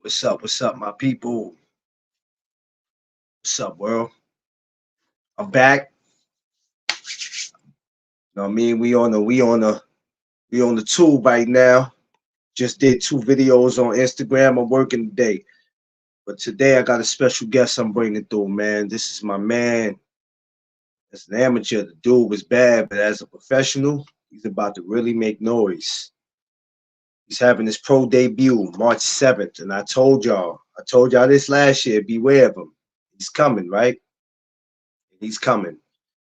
What's up? What's up, my people? What's up, world? I'm back. You know what I mean? We on the tube right now. Just did 2 videos on Instagram. I'm working today. But today I got a special guest I'm bringing through, man. This is my man. As an amateur, the dude was bad, but as a professional, he's about to really make noise. He's having his pro debut March 7th. And I told y'all this last year, beware of him. He's coming, right? He's coming.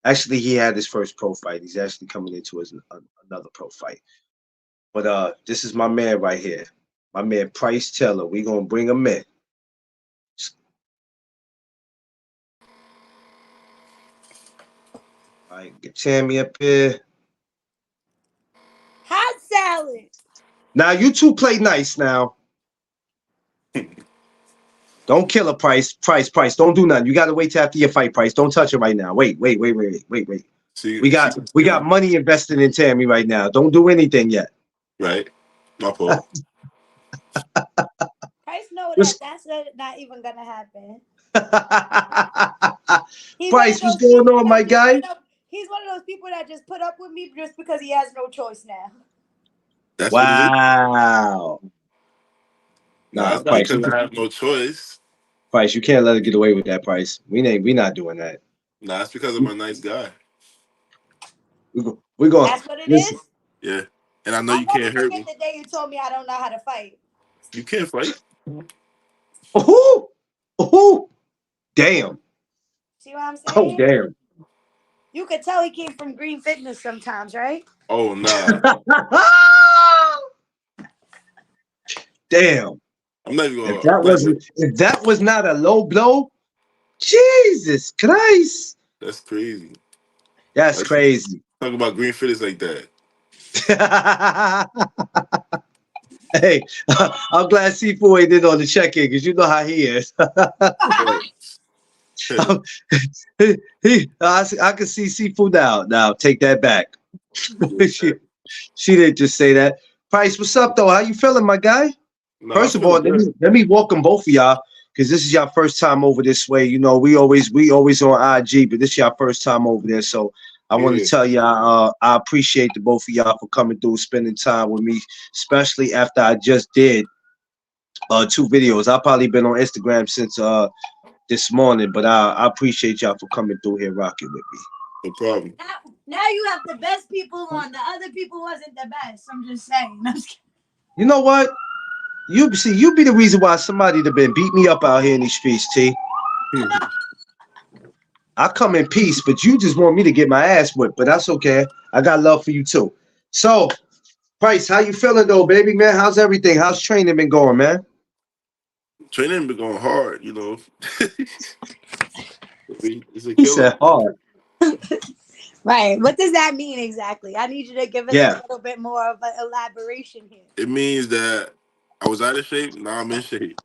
Actually, he had his first pro fight. He's actually coming into another pro fight. But this is my man right here. My man Pryce Taylor. We gonna bring him in. All right, get Tammy up here. Hot salad. Now you two play nice now. Don't kill her, Pryce. Pryce. Don't do nothing. You gotta wait till after your fight, Pryce. Don't touch her right now. Wait. We got money invested in Tammy right now. Don't do anything yet. Right. My fault. Pryce know that's not even gonna happen. Pryce, what's going on, my guy? He's one of those people that just put up with me just because he has no choice now. That's wow. Nah, Pryce, because I have no choice. Pryce, you can't let her get away with that, Pryce. We not doing that. Nah, it's because I'm a nice guy. We're going. That's what it is? Yeah. And I know you can't hurt me. The day you told me I don't know how to fight. You can't fight. Oh, damn. See what I'm saying? Oh, damn. You could tell he came from Green Fitness sometimes, right? Oh, no. Damn. I'm not even if that was not a low blow, Jesus Christ. That's crazy. That's crazy. Talk about Green Fitness like that. Hey, I'm glad C4 ain't did on the check-in because you know how he is. I can see Sifu now. Take that back. she didn't just say that. Pryce, what's up though? How you feeling, my guy? No, first of all, let me welcome both of y'all because this is your first time over this way. You know, we always on IG, but this is your first time over there. So I want to tell y'all I appreciate the both of y'all for coming through, spending time with me, especially after I just did 2 videos. I've probably been on Instagram since this morning, but I appreciate y'all for coming through here rocking with me. No problem. Now you have the best people on. The other people wasn't the best. I'm just saying. You know what? You be the reason why somebody that been beat me up out here in these streets, T. I come in peace, but you just want me to get my ass whipped, but that's okay. I got love for you too. So, Pryce, how you feeling though, baby man? How's everything? How's training been going, man? Training been going hard, you know. It's a killer. He said hard. Right. What does that mean exactly? I need you to give us a little bit more of an elaboration here. It means that I was out of shape. Now I'm in shape.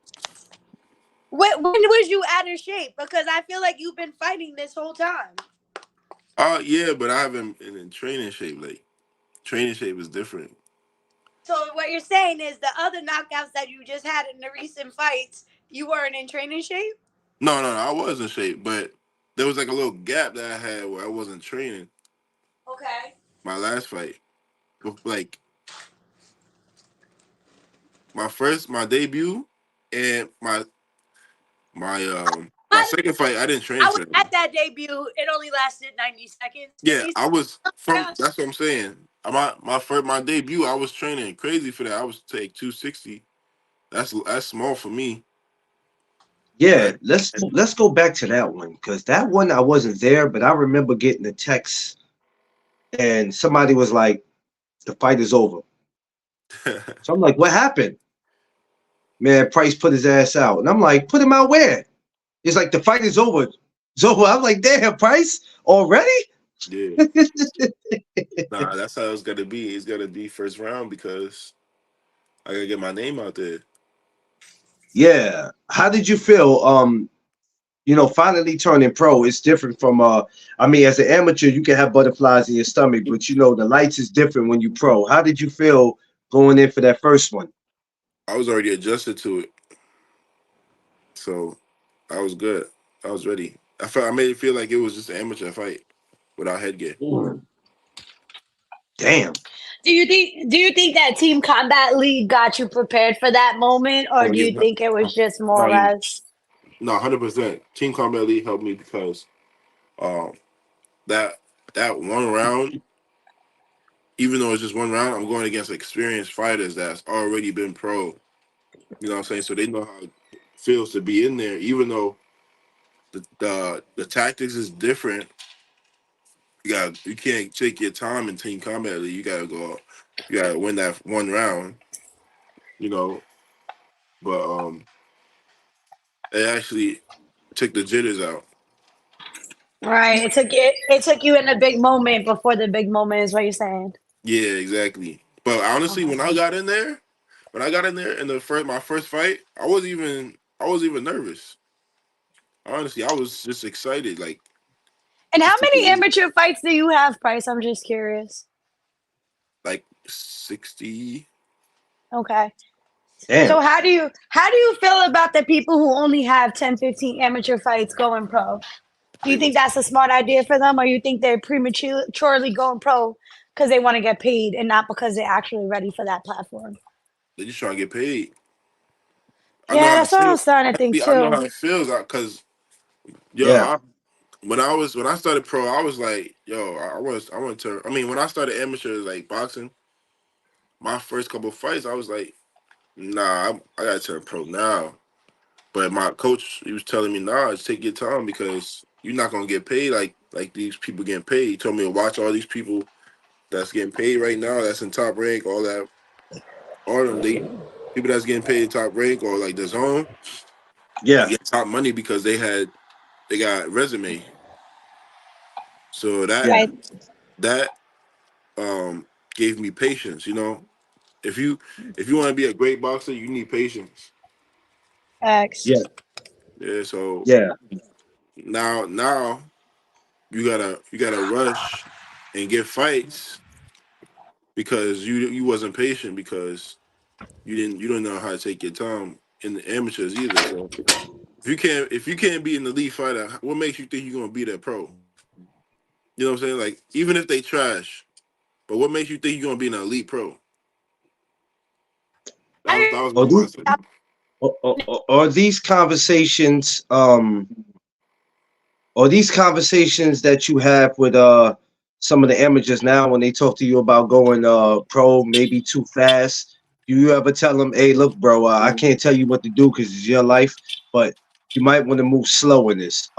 When was you out of shape? Because I feel like you've been fighting this whole time. Yeah, but I haven't been in training shape. Like, training shape is different. So what you're saying is the other knockouts that you just had in the recent fights, you weren't in training shape? No, I was in shape, but there was like a little gap that I had where I wasn't training. Okay. My last fight, like my debut and my second fight, I didn't train. I was at that debut. It only lasted 90 seconds. Yeah, I was that's what I'm saying. My debut, I was training crazy for that. I was take 260. That's small for me. Yeah, let's go back to that one because that one I wasn't there, but I remember getting a text and somebody was like, "The fight is over." So I'm like, "What happened?" Man, Pryce put his ass out, and I'm like, "Put him out where?" He's like, "The fight is over." It's over. I'm like, "Damn, Pryce already?" Yeah. Nah, that's how it's gotta be. It's gotta be first round because I gotta get my name out there. Yeah. How did you feel? Finally turning pro. It's different from as an amateur, you can have butterflies in your stomach, but the lights is different when you pro. How did you feel going in for that first one? I was already adjusted to it. So I was good. I was ready. I made it feel like it was just an amateur fight without headgear. Damn. Do you think that Team Combat League got you prepared for that moment, or Oh do yeah, you think it was just more no, or less? no, 100%. Team Combat League helped me because um that that one round, even though it's just one round, I'm going against experienced fighters that's already been pro. You know what I'm saying? So they know how it feels to be in there, even though the tactics is different. You can't take your time in Team Combat League. You gotta win that one round. You know, but it actually took the jitters out. Right. It took you in a big moment before the big moment is what you're saying. Yeah, exactly. But honestly, when I Okay. got in there, in the first my first fight, I was even nervous. Honestly, I was just excited, like And how just to many get in, amateur fights do you have, Price? I'm just curious. like 60. Okay. Damn. So how do you feel about the people who only have 10, 15 amateur fights going pro? Do you They think that's a smart idea for them, or you think they're prematurely going pro because they want to get paid and not because they're actually ready for that platform? they just trying to get paid. I know Yeah, how it that's what I'm feels. starting to think Actually, I know how too. it feels because yo, Yeah. when I started pro, I was like, yo, I want to. I mean, when I started amateur like boxing, my first couple of fights, I was like, nah, I gotta turn pro now. But my coach, he was telling me, nah, just take your time because you're not gonna get paid like these people getting paid. He told me to watch all these people that's getting paid right now, that's in top rank, all that, all of them, they people that's getting paid top rank or like the zone, they Yeah. get top money because they got resume. So Yeah. Right. that um gave me patience. You know, if you if you want to be a great boxer, you need patience. X. Yeah. Yeah. So Yeah. now you gotta rush and get fights because you wasn't patient because you don't know how to take your time in the amateurs either. So if you can't be an elite fighter, what makes you think you're gonna be that pro? You know what I'm saying? Like even if they trash, but what makes you think you're gonna be an elite pro? That was my Are these mindset. are these conversations or these conversations that you have with some of the amateurs now when they talk to you about going pro maybe too fast? Do you ever tell them, hey, look, bro, I can't tell you what to do because it's your life, but you might want to move slow in this.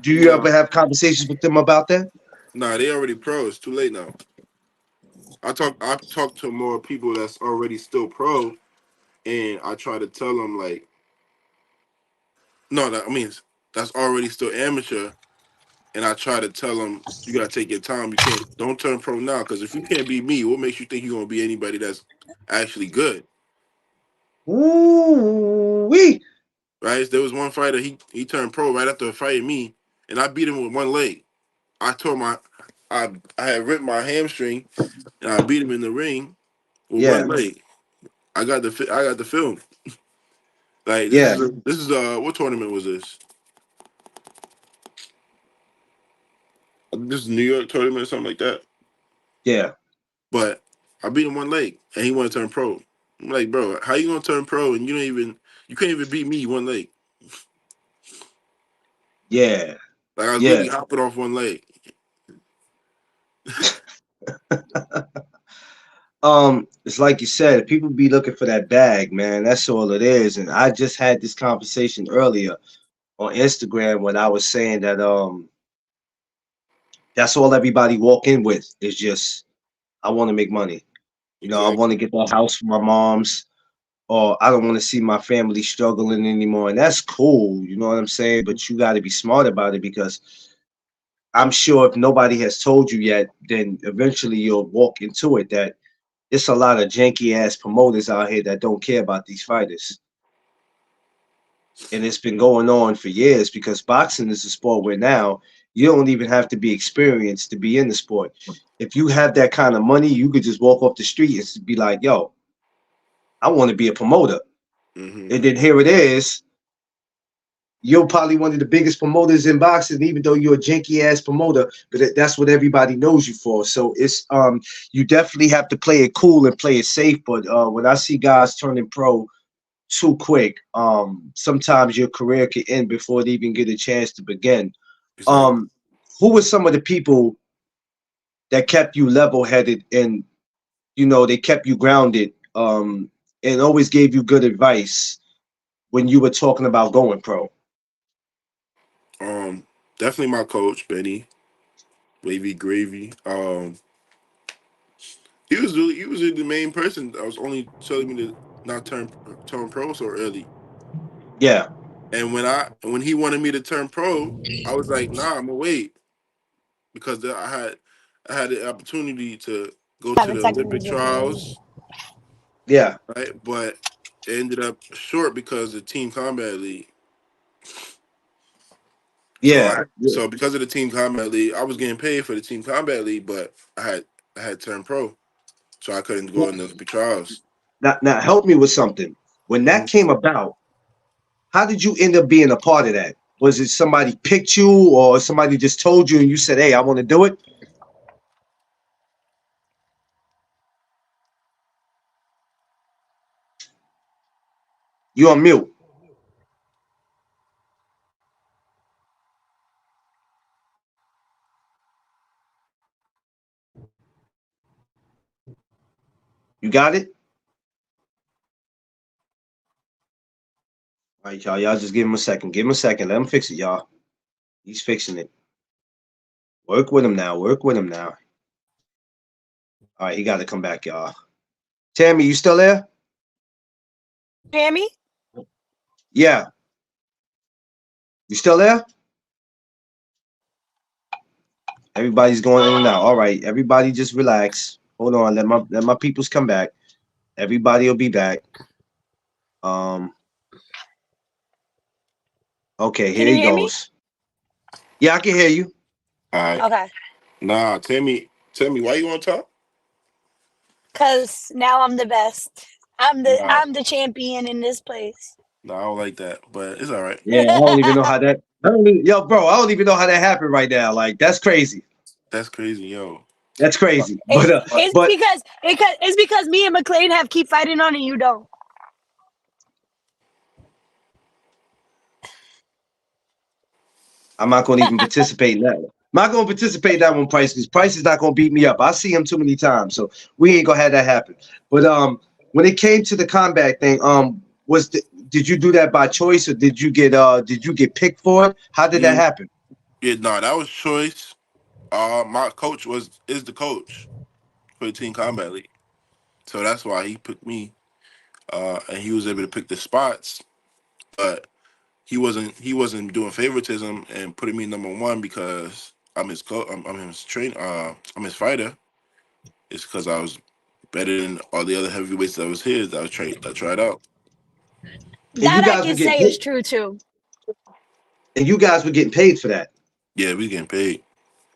Do you Nah, ever have conversations with them about that? nah, they already pro. It's too late now. I talk to more people that's already still pro, and I try to tell them like, no, that I mean that's already still amateur, and I try to tell them you gotta take your time. You can't don't turn pro now because if you can't be me, what makes you think you're gonna be anybody that's actually good? Ooh, wee. Right? There was one fighter he turned pro right after fighting me, and I beat him with one leg. I tore my I had ripped my hamstring, and I beat him in the ring with one Yeah, leg. I got the film. Like yeah, this is what tournament was this? This is New York tournament or something like that. yeah, But I beat him one leg, and he wanted to turn pro. I'm like, bro, how you gonna turn pro and you can't even beat me one leg? yeah, Like I was yeah. literally hopping off one leg. It's like you said, people be looking for that bag, man. That's all it is. And I just had this conversation earlier on Instagram when I was saying that that's all everybody walk in with is just I want to make money. You know, I want to Exactly. get that house for my mom's, or I don't want to see my family struggling anymore. And that's cool, you know what I'm saying? But you got to be smart about it because I'm sure if nobody has told you yet, then eventually you'll walk into it that it's a lot of janky ass promoters out here that don't care about these fighters. And it's been going on for years because boxing is a sport where now you don't even have to be experienced to be in the sport. If you have that kind of money, you could just walk off the street and be like, yo, I want to be a promoter. Mm-hmm. And then here it is. You're probably one of the biggest promoters in boxing, even though you're a janky ass promoter, but that's what everybody knows you for. So it's you definitely have to play it cool and play it safe. But when I see guys turning pro too quick, sometimes your career can end before it even get a chance to begin. Exactly. Um, who were some of the people that kept you level headed and they kept you grounded and always gave you good advice when you were talking about going pro? Definitely my coach, Benny, Wavy Gravy. He was really the main person that was only telling me to not turn pro so early. Yeah, And when he wanted me to turn pro, I was like, nah, I'm gonna wait because I had the opportunity to go to 7 the seconds Olympic is your game. trials, yeah, right? But it ended up short because of Team Combat League. yeah, yeah. So because of the Team Combat League, I was getting paid for the Team Combat League, but I had turned pro, so I couldn't go in the Olympic trials. Now help me with something. When that Mhm. came about, how did you end up being a part of that? Was it somebody picked you or somebody just told you and you said, hey, I want to do it? You on mute. You got it? All right, y'all. Y'all just give him a second. Give him a second. Let him fix it, y'all. He's fixing it. Work with him now. Work with him now. All right, he got to come back, y'all. Tammy, you still there? Tammy? Yeah. You still there? Everybody's going in and out. All right, everybody just relax. Hold on. Let my peoples come back. Everybody will be back. Um. Okay, Can here you he hear me? goes. Yeah, I can hear you. All right, Okay. nah, tell me why you want to talk? Cause now I'm the best. I'm the Nah, I'm the champion in this place. nah, I don't like that, but it's all right. Yeah, I don't even know how that. Yo, bro, I don't even know how that happened right now. Like, that's crazy. That's crazy, yo. That's crazy. It, But it's because me and McLean have keep fighting on and you don't. I'm not going to even participate in that. I'm not going to participate in that one, Pryce, because Pryce is not going to beat me up. I see him too many times, so we ain't gonna have that happen. But when it came to the combat thing, did you do that by choice or did you get picked for it? How did that you, happen? yeah, nah, that was choice. My coach is the coach for the Team Combat League, so that's why he picked me. And he was able to pick the spots, but he wasn't doing favoritism and putting me number one because I'm his I'm his train I'm his fighter. It's because I was better than all the other heavyweights that was his that tried out. And you That I guys were can getting say paid, is true too. and you guys were getting paid for that. Yeah, we getting paid.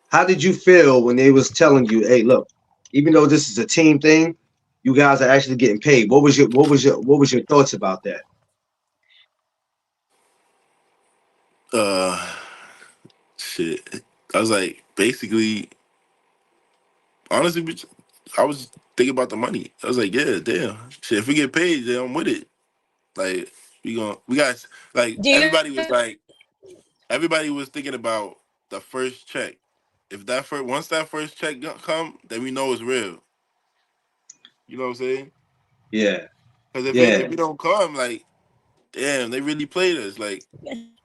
How did you feel when they was telling you, "Hey, look, even though this is a team thing, you guys are actually getting paid"? What was your thoughts about that? Uh, shit. I was like, basically, honestly, bitch, I was thinking about the money. I was like, yeah, damn, shit. If we get paid, then I'm with it. Like, we got like Do you everybody was thinking about the first check. If once that first check come, then we know it's real. You know what I'm saying? Yeah, Because if yeah, it don't come, like, damn, they really played us. Like,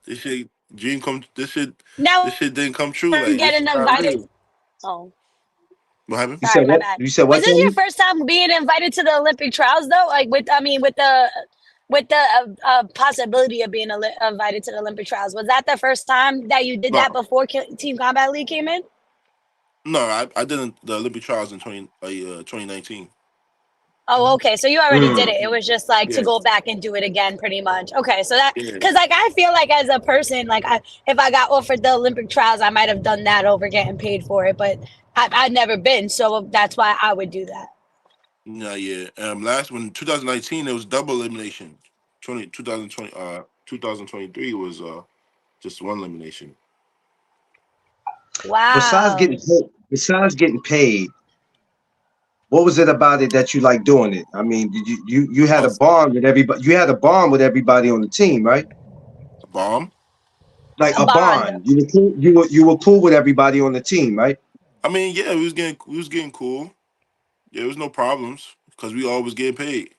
this shit dream come. This now shit didn't come true. we're Like, this getting shit not invited? real. Oh, What happened? You sorry, said my what? bad. You said Was what, this your Tammy? first time being invited to the Olympic trials though? Like with the possibility of being invited to the Olympic trials. Was that the first time that you did that No, before Team Combat League came in? no, I did the Olympic trials in 2019. Oh, okay. So you already did Mm. it. It was just like to Yeah, go back and do it again, pretty much. Okay, so that yeah. because like I feel like as a person, like if I got offered the Olympic trials, I might have done that over getting paid for it, but I've never been, so that's why I would do that. No, yeah. Last one, 2019, it was double elimination. 2023 was just one elimination. Besides Wow. getting paid, what was it about it that you like doing it? I mean, did you had Oh, a bond with everybody? You had a bond with everybody on the team, right? a bomb. Like A a bond. bond. You were cool. You were cool with everybody on the team, right? I mean, yeah, we was getting cool. Yeah, there was no problems because we always get paid.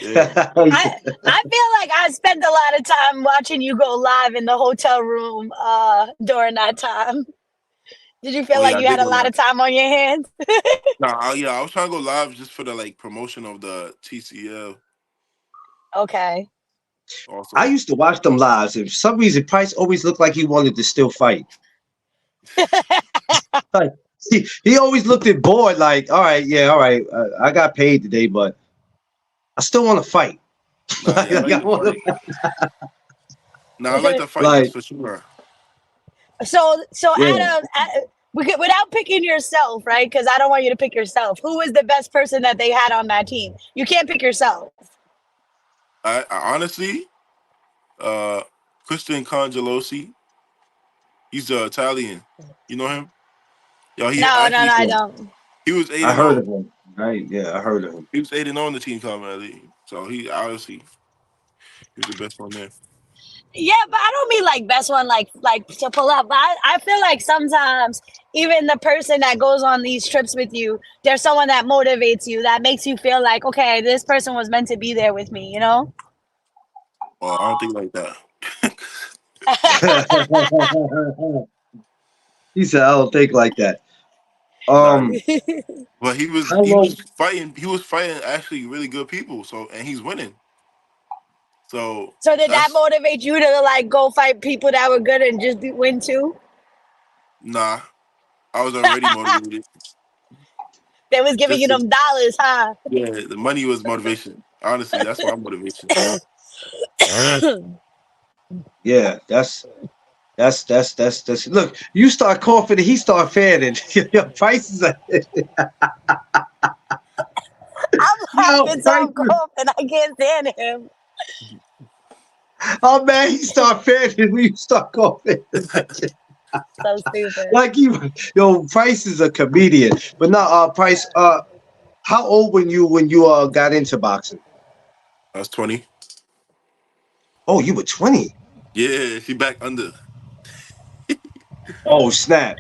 Yeah. I feel like I spent a lot of time watching you go live in the hotel room during that time. Did you feel Oh like yeah, I you had did a go lot live. of time on your hands? Nah, yeah, I was trying to go live just for the like promotion of the TCL Okay. I also. used to watch them lives. And for some reason, Price always looked like he wanted to still fight. Like he always looked at bored. Like, all right, yeah, all right. I got paid today, but I still want to fight. Nah, yeah, I like I to wanna, fight. Nah, I like to fight. That's like, for sure. So yeah. Adam, without picking yourself, right? Because I don't want you to pick yourself. Who was the best person that they had on that team? You can't pick yourself. I honestly, uh, Christian Congelosi, he's Italian. You know him? Yo, he No, no, actually no, I Yeah. don't. he was eight I and heard zero. of him. Right? Yeah, I heard of him. He was 8-0 in the team combat league. So he obviously he was the best one there. Yeah, but I don't mean like best one, like to pull up. But I feel like sometimes even the person that goes on these trips with you, there's someone that motivates you, that makes you feel like, okay, this person was meant to be there with me, you know? Well, I don't think like that. He said, "I don't think like that." Nah, Um, but he was how he was long? fighting he was fighting actually really good people. So and he's winning. So So did that that's motivate you to like go fight people that were good and just win too? nah. I was already motivated. They was giving you Just them dollars, huh? yeah, the money was motivation. Honestly, that's my motivation. Yeah, that's. Look, you start coughing, and he start fanning. Your Price is like, I'm yo, laughing so Price I'm is, coughing. I can't stand him. oh man, he start fanning when you start coughing. So stupid. Like you, yo, Price is a comedian. But now, Price, how old were you when you got into boxing? I was 20. Oh, you were 20. Yeah, she back under. Oh snap!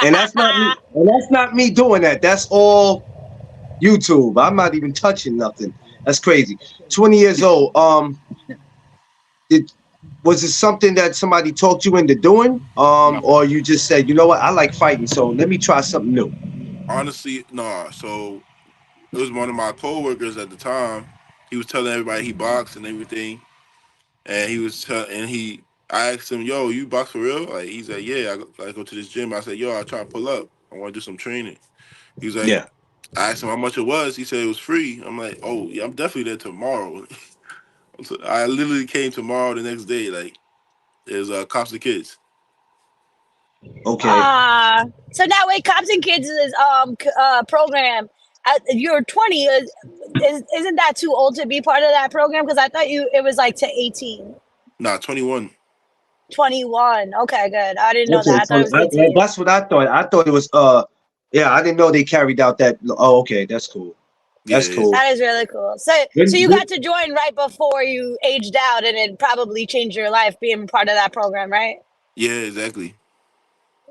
And that's not me. And that's not me doing that. That's all YouTube. I'm not even touching nothing. That's crazy. 20 years old. Did was it something that somebody talked you into doing? No, Or you just said, you know what, I like fighting, so let me try something new. honestly, nah. So it was one of my coworkers at the time. He was telling everybody he boxed and everything, and I asked him, "Yo, you box for real?" Like he said, "Yeah, I go to this gym." I said, "Yo, I try to pull up. I want to do some training." He was like, Yeah. I asked him how much it was. He said it was free. I'm like, "Oh yeah, I'm definitely there tomorrow." So I literally came tomorrow the next day. Like there's cops and kids. Okay. So now wait, Cops and Kids is program. You're 20. Isn't that too old to be part of that program? Because I thought it was like to 18. Nah, 21. 21. Okay, good. I didn't know Okay. that. I thought it was 18. That's what I thought. I thought it was yeah, I didn't know they carried out that. Oh, okay, that's cool. That's Yeah, cool. That is really cool. So you got to join right before you aged out, and it probably changed your life being part of that program, right? yeah, exactly.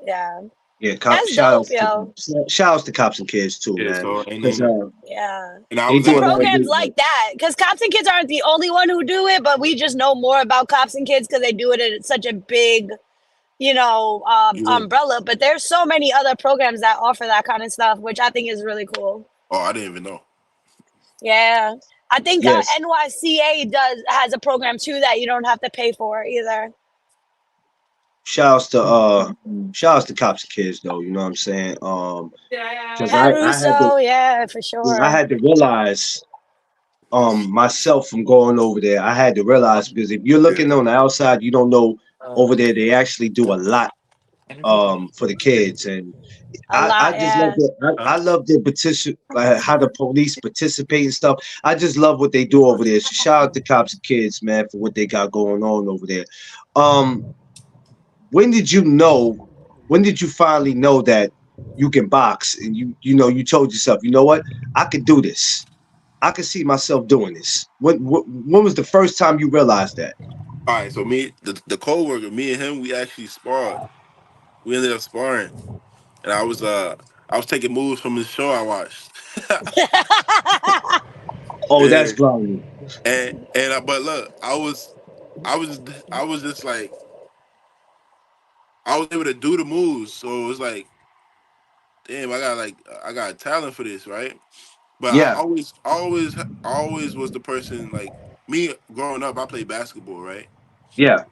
Yeah, Yeah, that's dope, yo. shout outs to cops and kids too, Yeah, man. so and Because then Yeah. and I they was Some do a at lot of programs good like work. that, because Cops and Kids aren't the only one who do it, but we just know more about Cops and Kids because they do it at such a big, yeah. umbrella. But there's so many other programs that offer that kind of stuff, which I think is really cool. Oh, I didn't even know. Yeah, I think Yes. NYCA has a program too that you don't have to pay for either. Shout outs to cops and kids though, you know what I'm saying? Because Caruso, yeah, for I sure. had to realize myself from going over there. I had to realize because if you're Yeah. looking on the outside, you don't know over there they actually do a lot for the kids, and A I lot, just love yeah. it. Huh? I love their petition, how the police participate and stuff. I just love what they do over there. So shout out to cops and kids, man, for what they got going on over there. Um, when did you know? When did you finally know that you can box and you told yourself, you know what, I could do this. I could see myself doing this. When was the first time you realized that? All right, so me, the co-worker, me and him, we actually sparred. We ended up sparring, and I was taking moves from the show I watched. Oh, Yeah, that's grimy. but look, I was just like I was able to do the moves, so it was like, damn, I got talent for this, right? But Yeah, I always was the person like me growing up. I played basketball, right? yeah,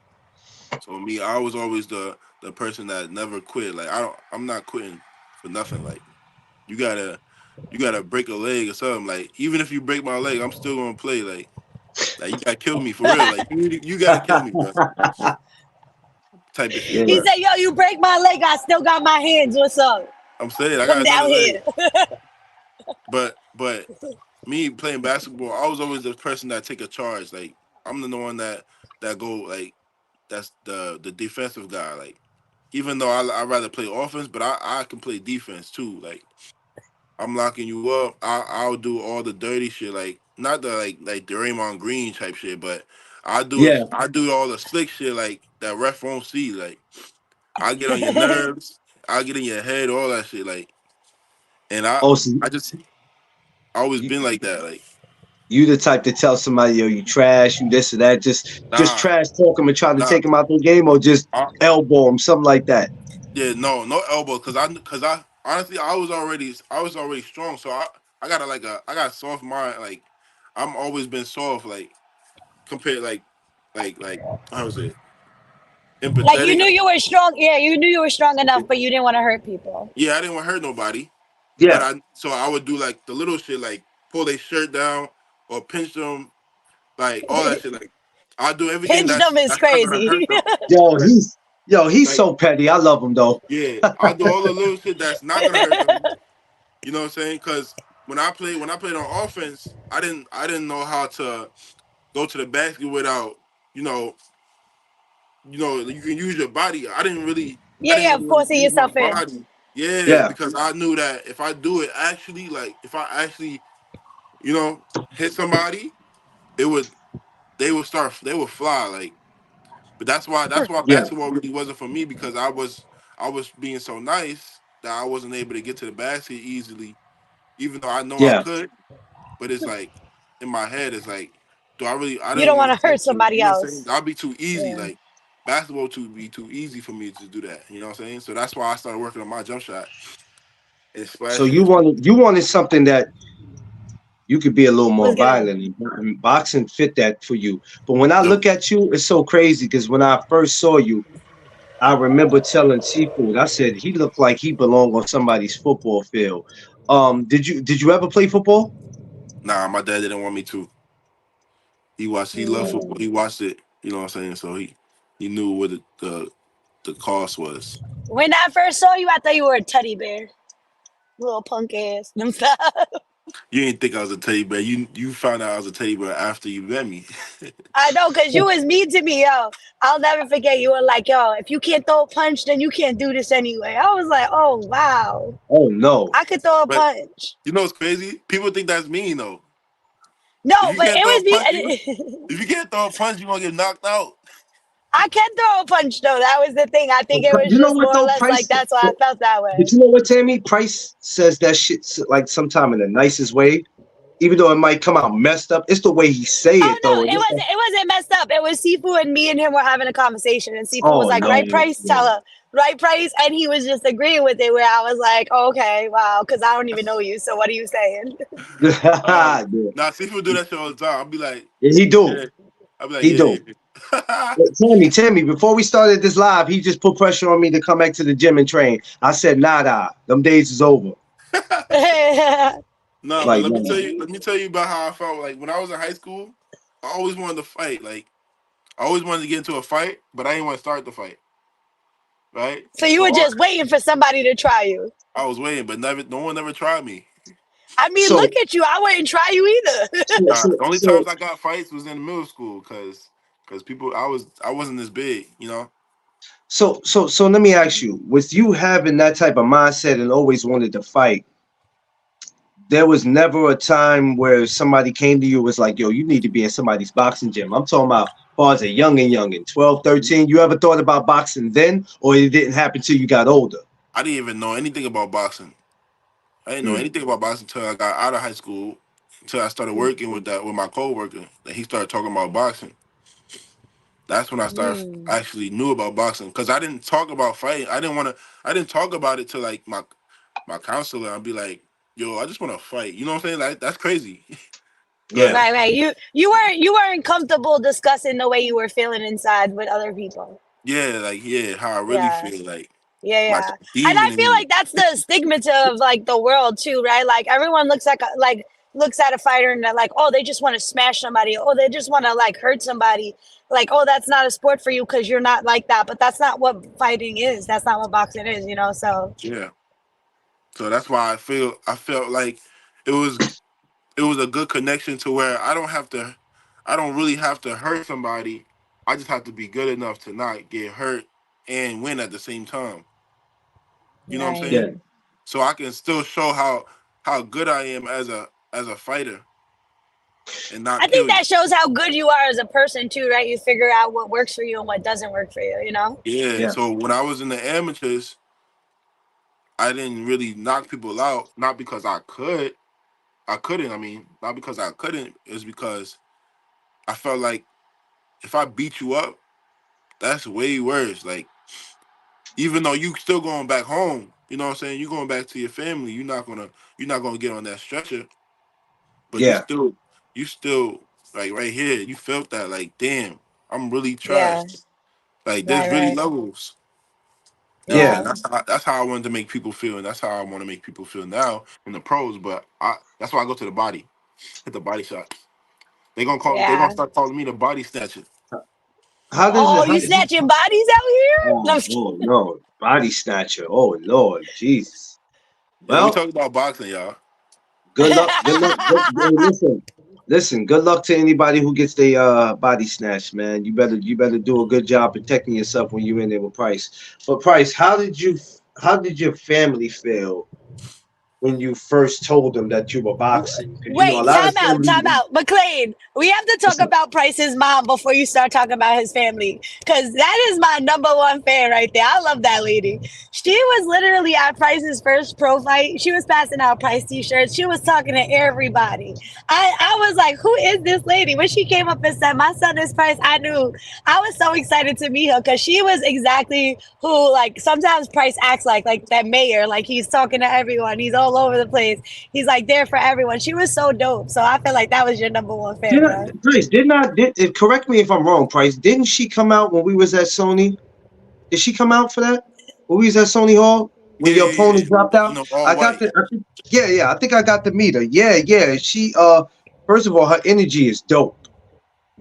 So me, I was always the person that never quit. Like I'm not quitting for nothing. Like you gotta, you gotta break a leg or something. Like even if you break my leg, I'm still gonna play. Like you gotta kill me for real. Like you gotta kill me, bro. Type of shit. He yeah, But said, "Yo, you break my leg, I still got my hands. What's up? I'm saying I got Come another down leg. here." But me playing basketball, I was always the person that take a charge. Like I'm the one that go like that's the defensive guy. Like even though I rather play offense, but I can play defense too. Like I'm locking you up. I'll do all the dirty shit. Like not the like the Raymond Green type shit, but yeah. I do all the slick shit like that ref won't see. Like I get on your nerves. I get in your head, all that shit. Like and Oh, so I just always you, been like that. Like you the type to tell somebody, yo, you trash, you this or that, just nah, trash talk them and try to nah. take them out the game, or just elbow them, something like that. Yeah, no elbow, cause I honestly I was already strong, so I got I got a soft mind, like I'm always been soft, like compared like how was it Like you knew empathetic. you were strong. Yeah, you knew you were strong enough, but you didn't want to hurt people. Yeah, I didn't want to hurt nobody, but Yeah, I would do like the little shit, like pull their shirt down or pinch them, like all that shit. Like I do everything Pinch them is that's not gonna hurt crazy. them. yo, Like he's like so petty. I love him though. yeah, I do all the little shit that's not gonna hurt them. You know what I'm saying? Because when I played on offense, I didn't know how to go to the basket without you know you can use your body. I Yeah, didn't yeah, really want to forcing use my yourself in. body. Yeah, Yeah, because I knew that if I do it actually, like if I actually you know hit somebody, it would they would fly like. But that's why yeah, basketball really wasn't for me because I was being so nice that I wasn't able to get to the basket easily, even though I know I yeah, could. But it's like in my head, it's like, do I really? I You didn't don't want want to to hurt touch you. somebody You know what I'm saying? else. I'll be too easy. Yeah. Like basketball to be too easy for me to do that. You know what I'm saying? So that's why I started working on my jump shot and so splashing it. you wanted something that you could be a little Was more gonna. violent, and boxing fit that for you. But when I Yep. look at you, it's so crazy because when I first saw you, I remember telling Seafood, I said he looked like he belonged on somebody's football field. Did you ever play football? Nah, my dad didn't want me to. He loved football. Mm. He watched it. You know what I'm saying? So he knew what the cost was. When I first saw you, I thought you were a teddy bear, little punk ass. You didn't think I was a teddy bear. You found out I was a teddy bear after you met me. I know, cause you was mean to me, yo. I'll never forget. You were like, "Yo, if you can't throw a punch, then you can't do this anyway." I was like, "Oh wow, Oh no. I could throw a But punch." you know what's crazy? People think that's mean though. If No, you but can't throw a it punch, was me. if you can't throw a punch, you gonna get knocked out. I can throw a punch though. That was the thing. I think it was You know just what more or though, less like Price? that's why I felt that way. But you know what, Tammy? Price says that shit like sometime in the nicest way, even though it might come out messed up. It's the way he say Oh it no, though. it wasn't messed up. It was Sifu and me and him were having a conversation, and Sifu was Oh like, no, "Right, Price, tell no. her, right, Price," and he was just agreeing with it. Where I was like, oh, "Okay, wow," because I don't even know you. So what are you saying? Um, Yeah. now see people do that shit all the time. I'll be like, Yeah, he do. yeah. I'll be like, He yeah, do. yeah. Tammy, before we started this live, he just put pressure on me to come back to the gym and train. I said, nada. Them days is over. No, but Like, nah. let me tell you about how I felt. Like when I was in high school, I always wanted to fight. Like I always wanted to get into a fight, but I didn't want to start the fight. right? So you So were just waiting for somebody to try you. I was waiting, but no one ever tried me. I mean, So look at you. I wouldn't try you either. so so The only so times I got fights was in middle school because people I wasn't this big, you know. so let me ask you, with you having that type of mindset and always wanted to fight, there was never a time where somebody came to you and was like, yo, you need to be in somebody's boxing gym. I'm talking about far as a youngin', 12, 13. You ever thought about boxing then, or it didn't happen till you got older? I didn't even know anything about boxing. I didn't know Mm, anything about boxing until I got out of high school. Until I started mm. working with my coworker, and he started talking about boxing. That's when I started Mm, actually knew about boxing because I didn't talk about fighting. I didn't want to. I didn't talk about it to like my counselor. I'd be like, "Yo, I just want to fight." You know what I'm saying? Like that's crazy. Yeah, Because right. You weren't comfortable discussing the way you were feeling inside with other people. yeah, like yeah, how I really Yeah. feel, like Yeah, my yeah. And I demon in feel me. like that's the stigmata of like the world too, right? Like everyone looks at a fighter and they're like, oh, they just want to smash somebody. Oh, they just want to like hurt somebody. Like, oh, that's not a sport for you because you're not like that. But that's not what fighting is. That's not what boxing is, you know? So Yeah, so that's why I felt like it was it was a good connection to where I don't really have to hurt somebody. I just have to be good enough to not get hurt and win at the same time. You know what I'm right. saying? yeah, So I can still show how good I am as a fighter and not I think kill you. that shows how good you are as a person too, right? You figure out what works for you and what doesn't work for you, you know? Yeah. yeah, So when I was in the amateurs, I didn't really knock people out, not because I could. I couldn't. I mean, not because I couldn't. It's because I felt like if I beat you up, that's way worse. Like even though you still going back home, you know what I'm saying? You going back to your family. You're not gonna get on that stretcher, but yeah, you still like right here. You felt that like damn, I'm really trash. Yeah. Like there's Right, really right. levels. yeah. And Yeah. that's how I wanted to make people feel, and that's how I want to make people feel now in the pros. But that's why I go to the body, hit the body shots. They gonna Yeah. start calling me the body snatcher. How does it? Oh, How you did you? snatching bodies out here? No, Oh, I'm just oh no, body snatcher. Oh Lord, Jesus. Yo, we Well, talking about boxing, y'all. good luck. Good luck. Hey, kidding. listen. Good luck to anybody who gets their body snatched, man. You better do a good job protecting yourself when you're in there with Price. But Price, how did your family feel when you first told them that you were boxing? Because you know a Wait, lot of family. time out. McLean, we have to What's talk up? about Price's mom before you start talking about his family. Because that is my number one fan right there. I love that lady. She was literally at Price's first pro fight. She was passing out Price t-shirts. She was talking to everybody. I was like, who is this lady? When she came up and said, my son is Price, I knew. I was so excited to meet her because she was exactly who, like, sometimes Price acts like that mayor. Like, he's talking to everyone. He's all over the place. He's like there for everyone. She was so dope. So I feel like that was your number one Did fan, I, bro. Price, did not did correct me if I'm wrong, Price. Didn't she come out when we was at Sony? Did she come out for that? When we was at Sony Hall when Yeah, your yeah, yeah. opponent dropped You out? know, all I got white. the I think, yeah, yeah. I think I got to meet her. Yeah, yeah. She first of all, her energy is dope.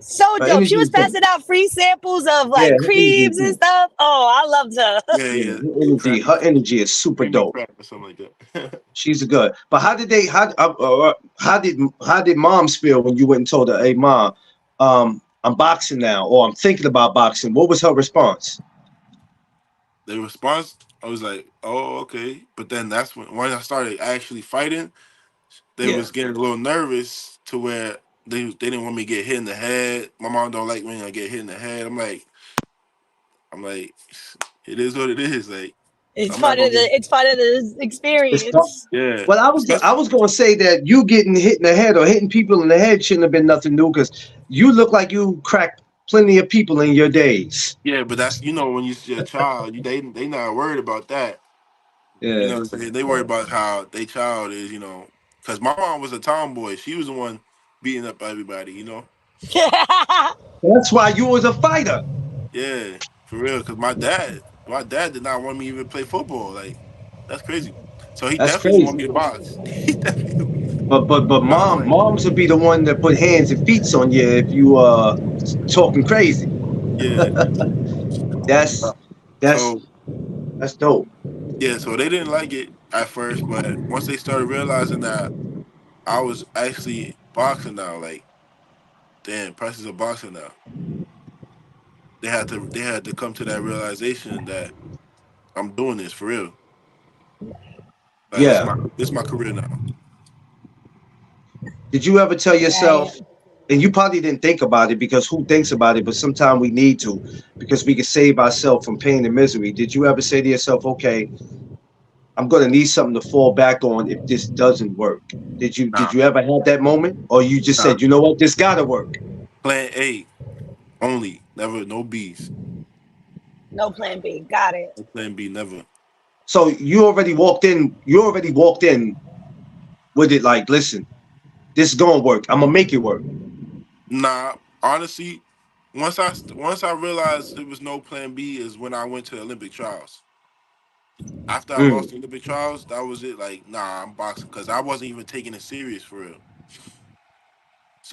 So Her dope. She energy was is dope. passing out free samples of Yeah, like her energy is creams and dope. stuff. Oh, I loved her. Yeah, Yeah, yeah. Crack, her energy is super creamy dope. crack or something like that. She's good. But how did moms feel when you went and told her, "Hey, mom, I'm boxing now, or I'm thinking about boxing"? What was her response? The response, I was like, oh, okay. But then that's when I started actually fighting, they Yeah, was getting a little nervous to where they didn't want me to get hit in the head. My mom don't like when I get hit in the head. I'm like, it is what it is. Like, It's I'm not part gonna of get the it's tough. experience. yeah. Well, I Especially was going to say that you getting hit in the head or hitting people in the head shouldn't have been nothing new because you look like you cracked plenty of people in your days. yeah, but that's when you see a child, they not worried about that. You Yeah, know what I'm saying? They worry about how they child is, because my mom was a tomboy. She was the one beating up everybody, that's why you was a fighter. Yeah, for real. Because my dad did not want me to even play football. Like, that's crazy. So he That's definitely didn't want crazy. me to box. He definitely But not playing. moms would be the one that put hands and feet on you if you talking crazy. Yeah. That's that's So That's dope. Yeah, so they didn't like it at first, but once they started realizing that I was actually boxing now, like, damn, Pryce is a boxer now. They had to come to that realization that I'm doing this for real. Like Yeah. this is my career now. Did you ever tell Right. yourself, and you probably didn't think about it because who thinks about it, but sometimes we need to because we can save ourselves from pain and misery. Did you ever say to yourself, okay, I'm gonna need something to fall back on if this doesn't work? Did Nah, you ever have that moment? Or you just nah. said, you know what, this gotta work? Plan A only, never no B's. No plan B. Got it. No plan B, never. So you already walked in with it like, listen, this is gonna work. I'm gonna make it work. Nah, honestly, once I realized there was no plan B is when I went to the Olympic trials. After I lost Mm, the Olympic trials, that was it. Like, nah, I'm boxing because I wasn't even taking it serious for real.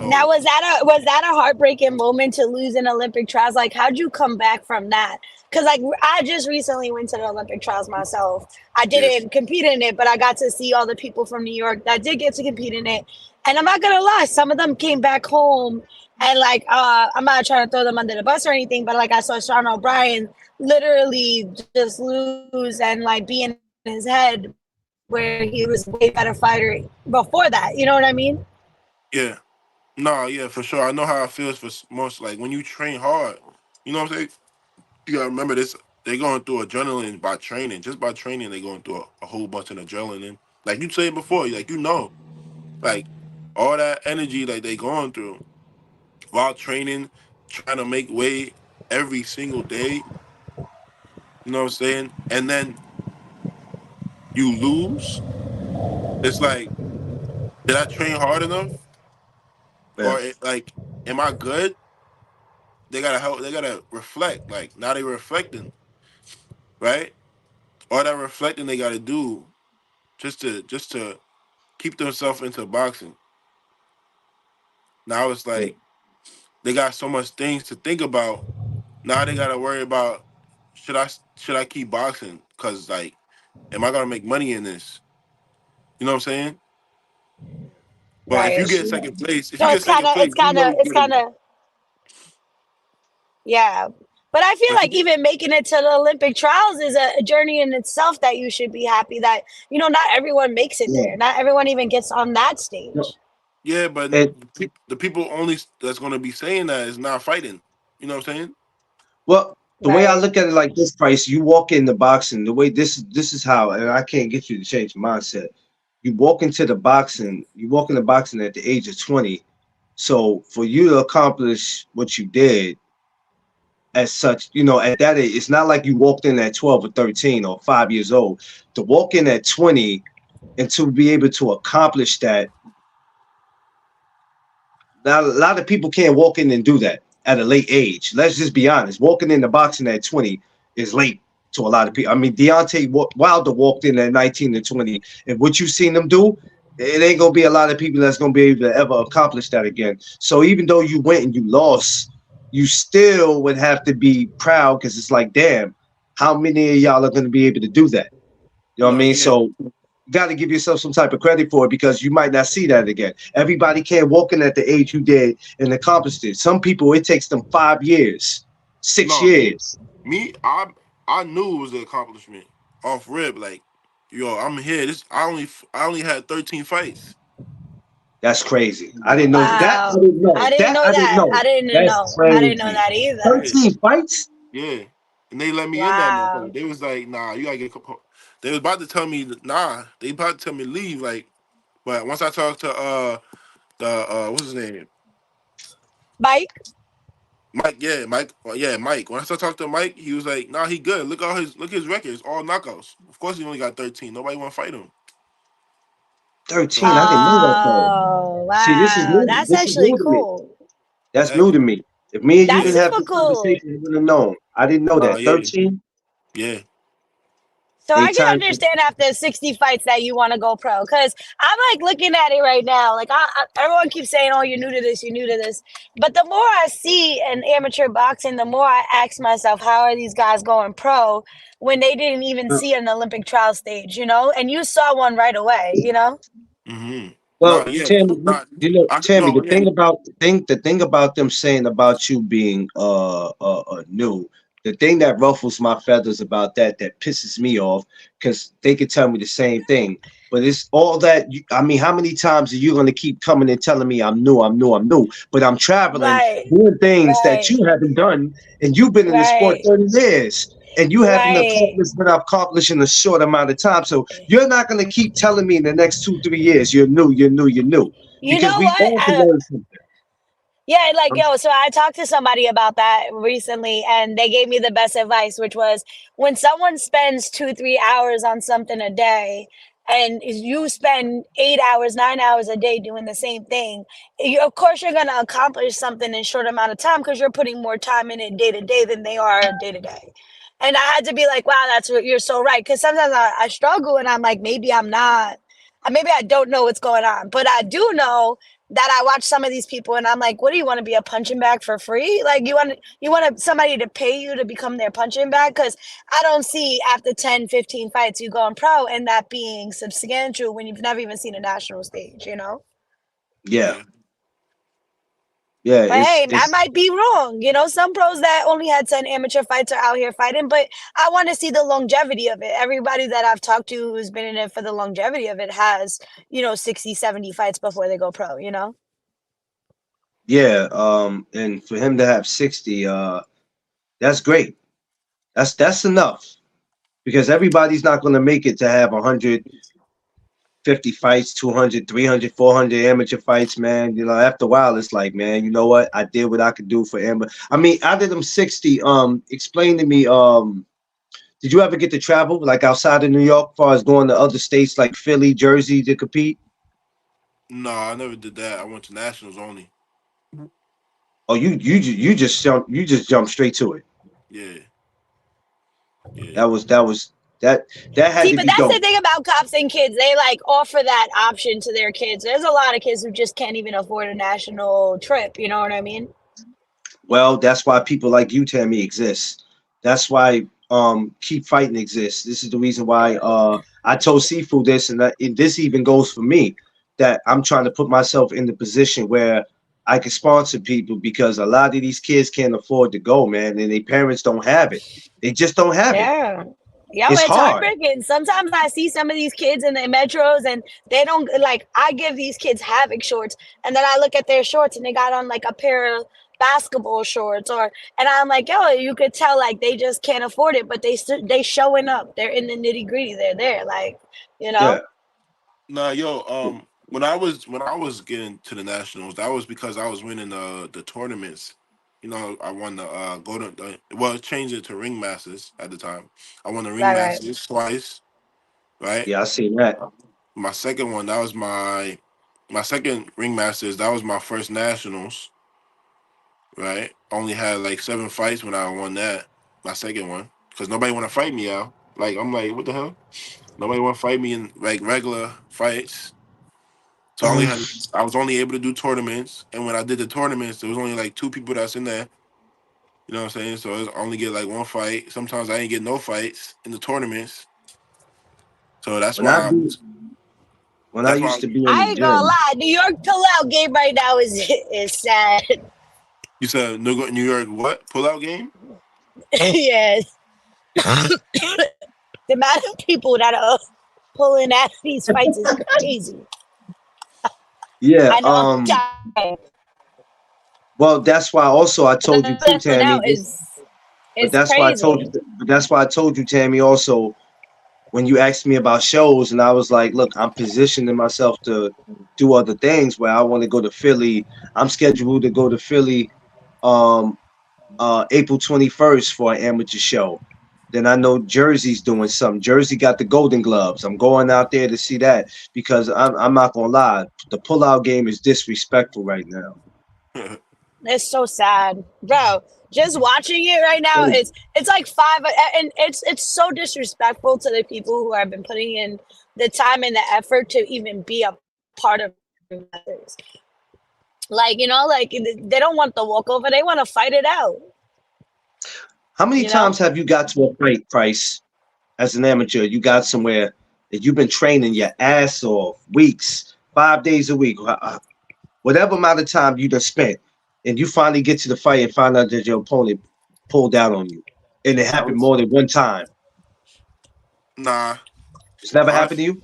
Now, So was that a heartbreaking moment to lose in Olympic trials? Like, how'd you come back from that? Because like I just recently went to the Olympic trials myself. I yes, didn't compete in it, but I got to see all the people from New York that did get to compete in it. And I'm not gonna lie, some of them came back home and like I'm not trying to throw them under the bus or anything, but like I saw Sean O'Brien literally just lose and like be in his head where he was way better fighter before that. You know what I mean? yeah, nah, yeah, for sure. I know how it feels for most. Like when you train hard, you know what I'm saying. You gotta remember this. They're going through adrenaline by training. Just by training, they're going through a whole bunch of adrenaline. Like you said before, like like all that energy like they going through while training, trying to make weight every single day. You know what I'm saying? And then you lose. It's like, did I train hard enough, yeah. or like, am I good? They gotta help. They gotta reflect. Like now they reflecting, right? All that reflecting they gotta do just to keep themselves into boxing. Now it's Yeah. like they got so much things to think about. Now they gotta worry about should I keep boxing? Cause like, am I gonna make money in this? You know what I'm saying? But if you Right. get second place, if So you get second place, you know you're it's good kind enough. of yeah. But I feel But if you like get even making it to the Olympic trials is a journey in itself that you should be happy that not everyone makes it Yeah. there. Not everyone even gets on that No, stage. yeah, but and the people only that's gonna be saying that is not fighting. You know what I'm saying? well, the way I Right. look at it like this, Price, you walk into boxing, the way this is how, and I can't get you to change your mindset. You walk into boxing at the age of 20. So for you to accomplish what you did as such, at that age, it's not like you walked in at 12 or 13 or 5 years old. To walk in at 20 and to be able to accomplish that, now, a lot of people can't walk in and do that at a late age. Let's just be honest. Walking into boxing at 20 is late to a lot of people. I mean, Wilder walked in at 19 and 20, and what you've seen them do, it ain't gonna be a lot of people that's gonna be able to ever accomplish that again. So even though you went and you lost, you still would have to be proud because it's like, damn, how many of y'all are gonna be able to do that? You know what I No, mean? yeah, So you got to give yourself some type of credit for it because you might not see that again. Everybody can't walk in at the age you did and accomplish it. Some people, it takes them 5 years, six no, me, years. me, I knew it was an accomplishment off rip. Like, yo, I'm here. I only had 13 fights. That's crazy. I didn't know that. I Wow. didn't know I didn't that. know I didn't that. know. That's I didn't know crazy. that either. Yeah, 13 fights? yeah. And they let me in that motherfucker. Wow. They was like, nah, you gotta get. They was about to tell me, nah. They about to tell me to leave. Like, but once I talked to the what's his name, Mike? Mike, yeah, Mike, yeah, Mike. When I started talking to Mike, he was like, "Nah, he good. Look his records, all knockouts. Of course, he only got 13. Nobody want to fight him." 13. So I didn't know that though. Oh, See, this is wow. new. That's This is actually new to me. cool. That's new to exactly, me. If me and you That's didn't yeah, have super this cool. conversation, I wouldn't have known. I didn't know nah, that. yeah, 13? yeah. So I can Anytime. understand after 60 fights that you want to go pro. Because I'm like looking at it right now. Like, everyone keeps saying, oh, you're new to this, you're new to this. But the more I see in amateur boxing, the more I ask myself, how are these guys going pro when they didn't even see an Olympic trial stage, you know? And you saw one right away, you know? Mm-hmm. No, Well, yeah, Tammy, not, Tammy, no, yeah. the thing about them saying about you being new, the thing that ruffles my feathers about that pisses me off, because they could tell me the same thing. But it's all that I mean, how many times are you gonna keep coming and telling me I'm new, I'm new, I'm new? But I'm traveling, Right, doing things that right, you haven't done, and you've been in the sport right, 30 years. And you haven't right. accomplished what I've accomplished in a short amount of time. So you're not going to keep telling me in the next 2, 3 years you're new, you're new, you're new, You because know we what? all can learn something. Yeah, like, Um, yo, so I talked to somebody about that recently, and they gave me the best advice, which was when someone spends 2, 3 hours on something a day, and you spend 8 hours, 9 hours a day doing the same thing, of course you're gonna accomplish something in a short amount of time because you're putting more time in it day to day than they are day to day. And I had to be like, wow, that's what you're so right. Because sometimes I struggle, and I'm like, maybe I'm not, maybe I don't know what's going on, but I do know that I watch some of these people and I'm like, what do you want to be, a punching bag for free? Like you want somebody to pay you to become their punching bag? Because I don't see after 10, 15 fights you going pro and that being substantial when you've never even seen a national stage, you know? yeah, Yeah. yeah, But hey, I it's might be wrong. You know, some pros that only had 10 amateur fights are out here fighting, but I want to see the longevity of it. Everybody that I've talked to who's been in it for the longevity of it has, 60, 70 fights before they go pro, you know? yeah. And for him to have 60, that's great. That's enough because everybody's not going to make it to have 150 fights, 200, 300, 400 amateur fights, man. After a while, it's like, man, you know what? I did what I could do for amateur. I mean, out of them 60, explain to me, did you ever get to travel like outside of New York, as far as going to other states like Philly, Jersey to compete? No, I never did that. I went to nationals only. Oh, you just jumped straight to it. Yeah, yeah. That had See, to but be that's the dope. thing about cops and kids. They like offer that option to their kids. There's a lot of kids who just can't even afford a national trip. You know what I mean? Well, that's why people like you, Tammy, exist. That's why keep fighting exists. This is the reason why I told Seafood this, and this even goes for me, that I'm trying to put myself in the position where I can sponsor people because a lot of these kids can't afford to go, man, and their parents don't have it. They just don't have it. Yeah. Yeah, It's it's hard. heartbreaking. Sometimes I see some of these kids in the metros and they don't like, I give these kids Havoc shorts and then I look at their shorts and they got on like a pair of basketball shorts and I'm like, yo, you could tell like they just can't afford it, but they showing up. They're in the nitty gritty. They're there, like, you Yeah. know? Nah, yo, when I was getting to the nationals, that was because I was winning the tournaments. I won the golden. Well, changed it to ring masters at the time. I won the ring Right, right. masters twice, right? Yeah, I seen that. My second one, that was my second ring masters. That was my first nationals, right? Only had like 7 fights when I won that. My second one, because nobody want to fight me out. Like I'm like, what the hell? Nobody want to fight me in like regular fights. So I was only able to do tournaments, and when I did the tournaments, there was only like two people that's in there. You know what I'm saying? So I only get like one fight. Sometimes I ain't get no fights in the tournaments. So When I be when I that's why used to be in I the ain't gonna gym. lie. New York pullout game right now is sad. you said New York what pullout game? Yes. The amount of people that are pulling out of these fights is crazy. Yeah, I know I'm tired. well, that's why also I told you too, Pulling Tammy. out is That's why I told you. crazy. But that's why I told you, Tammy. Also, when you asked me about shows, and I was like, "Look, I'm positioning myself to do other things. Where I want to go to Philly. I'm scheduled to go to Philly, um, April 21st for an amateur show. Then I know Jersey's doing something. Jersey got the Golden Gloves. I'm going out there to see that because I'm not gonna lie, the pullout game is disrespectful right now. It's so sad, bro. Just watching it right now, it's like five, and it's so disrespectful to the people who have been putting in the time and the effort to even be a part of matters. Like, like they don't want the walkover; they want to fight it out. How many times have you got to a fight, Pryce, as an amateur? You got somewhere that you've been training your ass off, weeks, 5 days a week, whatever amount of time you just spent, and you finally get to the fight and find out that your opponent pulled out on you, and it I happened was more than one time. nah. It's never happened to Honestly, you.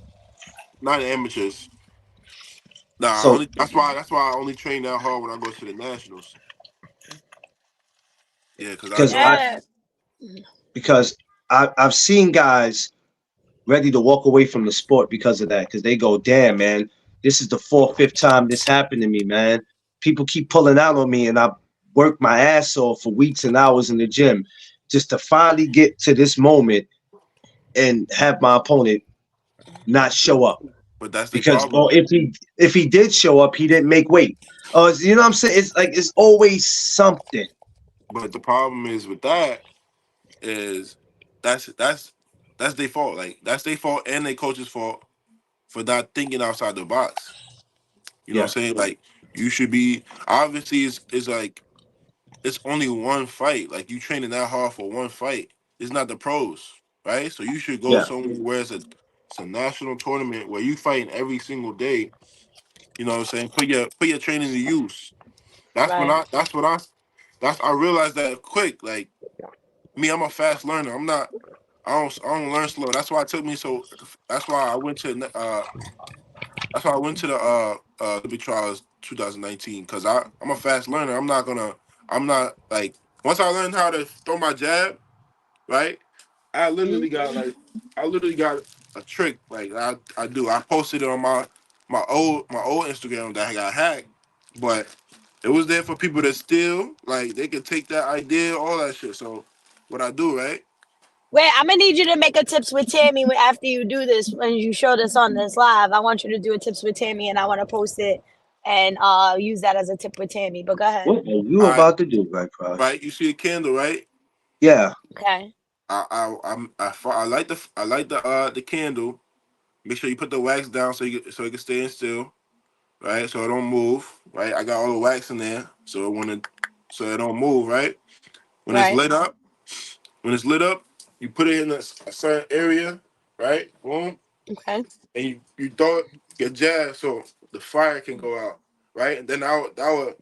not amateurs. Nah, So only that's why I only train that hard when I go to the nationals. Yeah, because I because know. I Yeah. because I've seen guys ready to walk away from the sport because of that, because they go, damn, man, this is the fourth, fifth time this happened to me, man. People keep pulling out on me, and I work my ass off for weeks and hours in the gym just to finally get to this moment and have my opponent not show up. But that's the Because, problem. or if he did show up, he didn't make weight. You know what I'm saying? It's like it's always something. But the problem is with that is that's that's their fault. Like that's their fault and their coach's fault for not thinking outside the box. You know what Yeah, I'm saying? Like you should be obviously it's like it's only one fight. Like you training that hard for one fight. It's not the pros, right? So you should go yeah, somewhere where it's a national tournament where you fighting every single day. You know what I'm saying? Put your training to use. That's when Right. I realized that quick. Like me, I'm a fast learner. I don't learn slow. That's why it took me so. That's why I went to the Olympic trials 2019 because I'm a fast learner. I'm not like once I learned how to throw my jab right. I Mhm. literally got like I literally got a trick like I do. I posted it on my old Instagram that I got hacked, but it was there for people to steal. Like they could take that idea, all that shit. So what I do, right? Wait, I'm gonna need you to make a tips with Tammy after you do this. When you show this on this live, I want you to do a tips with Tammy, and I want to post it and use that as a tip with Tammy. But go ahead. what are you All right, about to do, right, Price? right. You see a candle, right? Yeah, Okay. I like the candle. Make sure you put the wax down so it can stay in still, right? So it don't move, right? I got all the wax in there, so it don't move, right? When it's Right. lit up, you put it in a certain area, right? Boom, Okay. and you throw your jab so the fire can go out, right? And then I would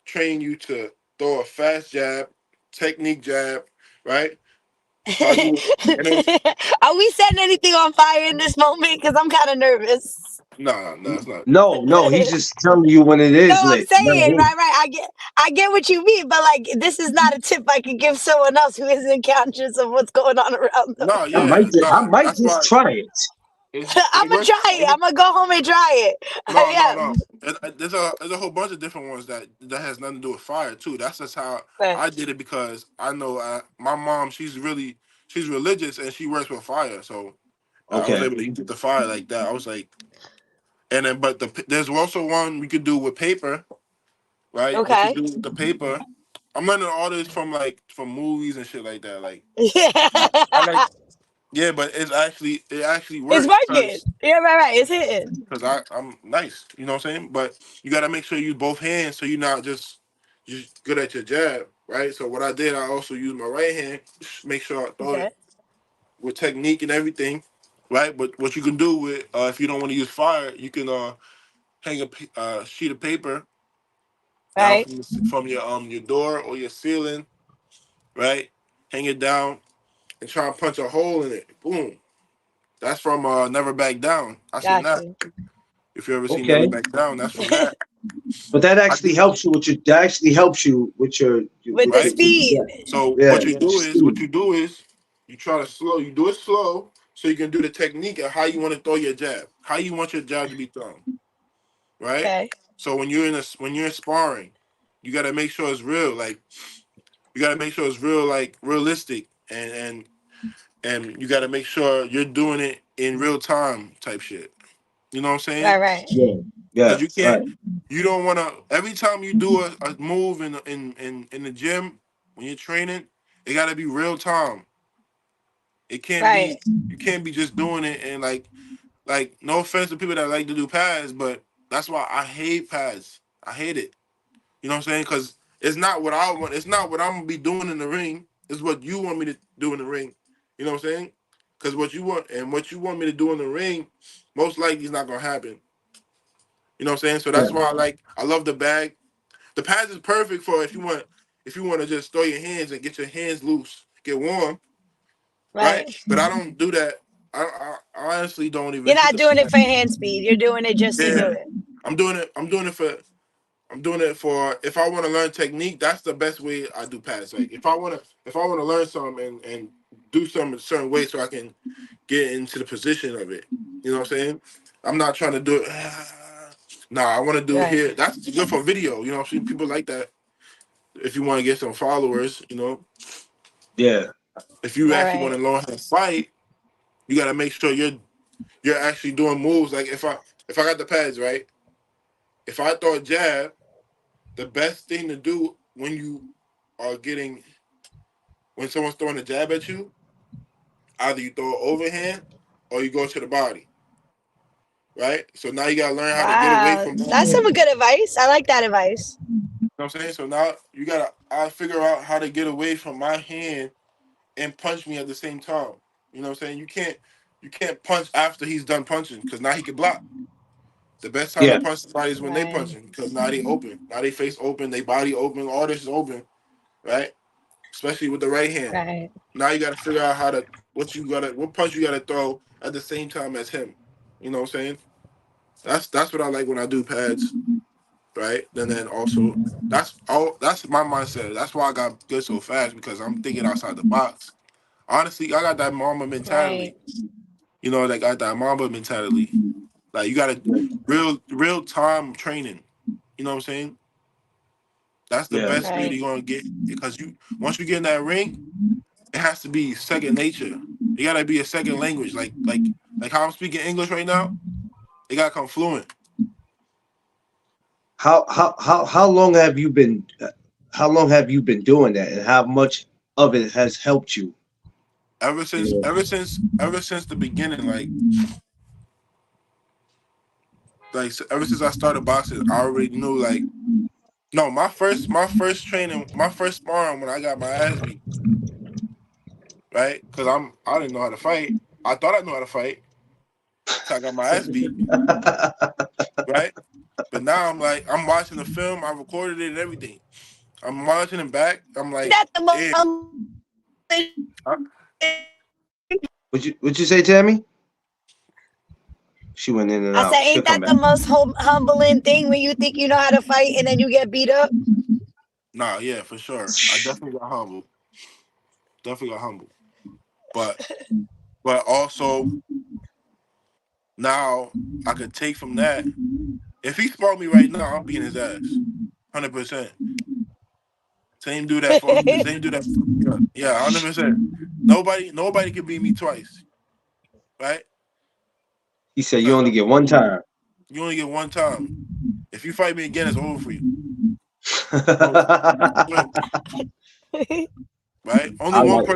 train you to throw a fast jab, technique jab, right? How you and then Are we setting anything on fire in this moment? Because I'm kind of nervous. no, it's not. no, he's just telling you when it No, is I'm lit. Not saying, him. right. I get what you mean, but like, this is not a tip I could give someone else who isn't conscious of what's going on around them. No, yeah, I no. might That's just why try it. I'm it gonna works. try it. I'm gonna go home and try it. Yeah. No. There's a whole bunch of different ones that has nothing to do with fire too. That's just how Right. I did it because I know my mom. She's religious and she works with fire, so I was Okay, able to get the fire like that. I was like, and then but there's also one we could do with paper, right? What you Okay. do with the paper. I'm learning all this from movies and shit like that. Like I like Yeah. yeah, but it actually It's works working. Yeah, right. It's hitting. because I'm nice. You know what I'm saying? But you got to make sure you use both hands so you're not just good at your jab, right? So what I did, I also used my right hand, make sure I throw it Okay. with technique and everything, right? But what you can do with if you don't want to use fire, you can hang a sheet of paper down Right. from your door or your ceiling, right? Hang it down and try and punch a hole in it. Boom. That's from Never Back Down. I seen Got that. you. If you ever seen Never okay. Back Down, that's from that. But that I actually do, helps you with your. That actually helps you with your. With the With your right? speed. So yeah. what you do is you try to slow. You do it slow so you can do the technique of how you want to throw your jab, how you want your jab to be thrown, right? Okay. So when you're sparring, you got to make sure it's real. Like you got to make sure it's real, like realistic, and you got to make sure you're doing it in real time, type shit. You know what I'm saying? Right. Yeah. Yeah. Because Right. you don't want to. Every time you do a move in the gym, when you're training, it got to be real time. It can't Right. be you can't be just doing it and like no offense to people that like to do pads, but that's why I hate pads. I hate it. You know what I'm saying? Because it's not what I want. It's not what I'm gonna be doing in the ring. It's what you want me to do in the ring. You know what I'm saying? Because what you want me to do in the ring, most likely is not gonna happen. You know what I'm saying? So Yeah, that's why I love the bag. The pads is perfect for if you want to just throw your hands and get your hands loose, get warm, right? Right. But I don't do that. I honestly don't You're even hit not the doing it pad. for hand speed. You're doing it just to do Yeah, it. I'm doing it. I'm doing it for if I want to learn technique. That's the best way I do pads. Like if I want to learn something and do something a certain way so I can get into the position of it. You know what I'm saying? I'm not trying to do it. Nah, I want to do it Right. here. That's good for video. You know what I'm saying? People like that. If you want to get some followers, yeah, if you All actually want right. to learn how to fight, you got to make sure you're actually doing moves. Like if I got the pads right, if I throw a jab, the best thing to do when you are getting when someone's throwing a jab at you, either you throw an overhand or you go to the body, right? So now you gotta learn how to get away Wow. from that. That's You some good advice. I like that advice. know what I'm saying? So now I figure out how to get away from my hand and punch me at the same time. You know what I'm saying? You can't punch after he's done punching because now he can block. The best time to yeah. punch somebody is when they Right. punching because now they open. Now they face open, they body open, all this is open, right? Especially with the right hand. Right. Now you gotta figure out what punch you gotta throw at the same time as him. You know what I'm saying? That's what I like when I do pads, right? And then also that's my mindset. That's why I got good so fast because I'm thinking outside the box. Honestly, I got that mama Right. mentality. That got that mama mentality. Like you got to real time training. You know what I'm saying? That's the Yeah. best way Right. you're gonna get because you once you get in that ring, it has to be second nature. It gotta be a second language. Like how I'm speaking English right now, it gotta come fluent. How long have you been? How long have you been doing that, and how much of it has helped you? Ever You since know. ever since ever since the beginning, ever since I started boxing, I already knew no, my first training, my first sparring when I got my ass beat, right? Because I didn't know how to fight. I thought I knew how to fight, so I got my ass beat, right? But now I'm watching the film, I recorded it and everything. I'm watching it back. I'm Ain't like, that the most damn. humbling Huh? Would you say, Tammy? She went in and I said, out. She'll ain't come that back. the most humbling thing when you think you know how to fight and then you get beat up? Nah, yeah, for sure. I definitely got humble. Definitely got humble. But also now I could take from that. If he sparked me right now, I'm beating his ass. 100%. Same do that for the same do that. Yeah, 100%. Nobody can beat me twice, right? He said you Because only get one time. you only get one time. If you fight me again, it's over for you. So, right? I like.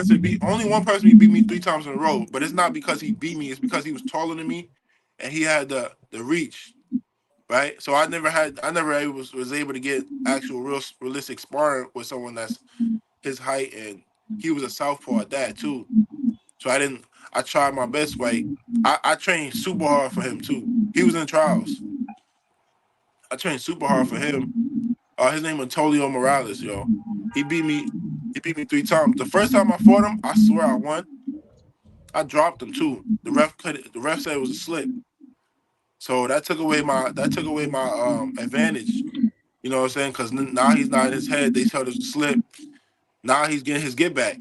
Only one person beat me 3 times in a row, but it's not because he beat me. It's because he was taller than me, and he had the reach, right? So I never was able to get actual realistic sparring with someone that's his height, and he was a southpaw at that too. So I didn't. I tried my best. I trained super hard for him too. He was in trials. I trained super hard for him. His name was Antonio Morales, yo. He beat me. He beat me 3 times. The first time I fought him, I swear I won. I dropped him too. The ref cut it. The ref said it was a slip. So that took away my advantage. You know what I'm saying? Because now he's not in his head. They told us a slip. Now he's getting his get back.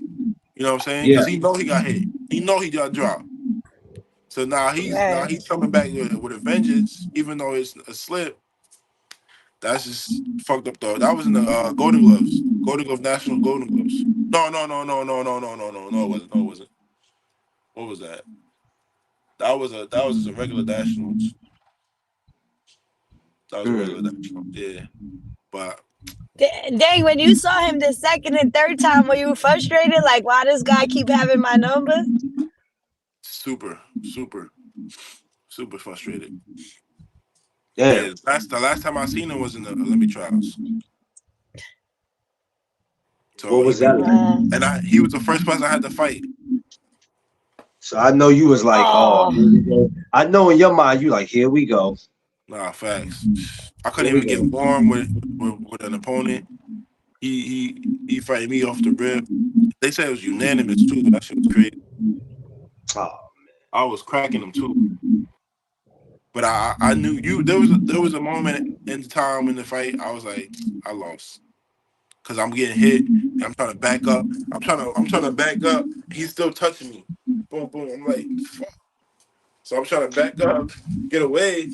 You know what I'm saying? Yeah. Because he know he got hit. He know he got dropped. So Right. he's coming back with a vengeance, even though it's a slip. That's just fucked up though. That was in the Golden Gloves, Golden Glove National Golden Gloves. No, no, no, no, no, no, no, no, no, no. It wasn't. No, it wasn't. What was that? That was just a regular nationals. That was a regular Mm. national. Yeah, but Dang, when you saw him the second and third time, were you frustrated? Like, why this guy keep having my number? Super, super, super frustrated. Damn. Yeah, the last time I seen him was in the Olympic trials. So What he was that been, like? and he was the first person I had to fight. So I know you was like, oh, Oh, here we go. I know in your mind you like, here we go. Nah, facts. I couldn't Here we even go. get warm with an opponent. He fighting me off the rip. They said it was unanimous too. That shit was crazy. Oh, I was cracking him too. But I knew you. There was a moment in time in the fight. I was like, I lost because I'm getting hit. And I'm trying to back up. I'm trying to back up. He's still touching me. Boom, boom. I'm like, fuck. So I'm trying to back up, get away,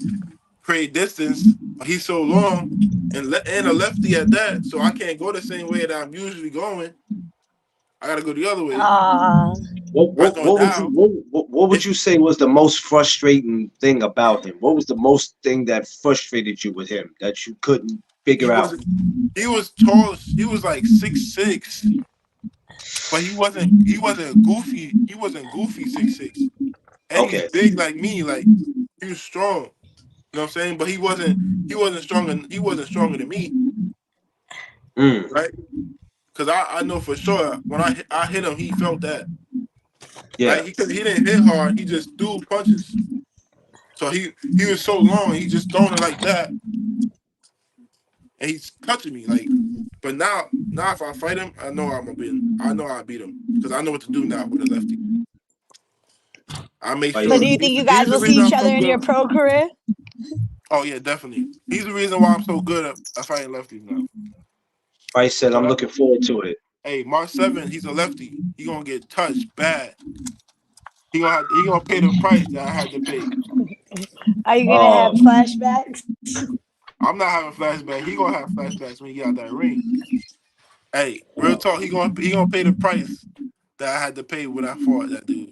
create distance. But he's so long and a lefty at that, so I can't go the same way that I'm usually going. I gotta go the other way. ah, I know now. what would If you say was the most frustrating thing about him? What was the most thing that frustrated you with him that you couldn't he figure out? was he was tall, he was like 6'6", but he wasn't goofy. He wasn't goofy 6'6", and he's Okay. big like me. Like he was strong. You know what I'm saying? But he wasn't stronger. He wasn't stronger than me, Mm, right? Because I know for sure when I hit him, he felt that. yeah. Right? He didn't hit hard. He just threw punches. So he was so long. He just throwing it like that, and he's touching me like. But now if I fight him, I know I'm gonna beat him. I know I beat him because I know what to do now with a lefty. I make Like, so do sure you think you guys he's the will see reason each I'm so other in your good. pro career? Oh yeah, definitely. He's the reason why I'm so good at fighting lefties now. Bryce said, I'm So looking forward to it. hey, March 7th, he's a lefty. He gonna get touched bad. He gonna pay the price that I had to pay. Are you gonna Oh, have flashbacks? I'm not having flashbacks. He gonna have flashbacks when he get out that ring. Hey, real talk. He gonna pay the price that I had to pay when I fought that dude.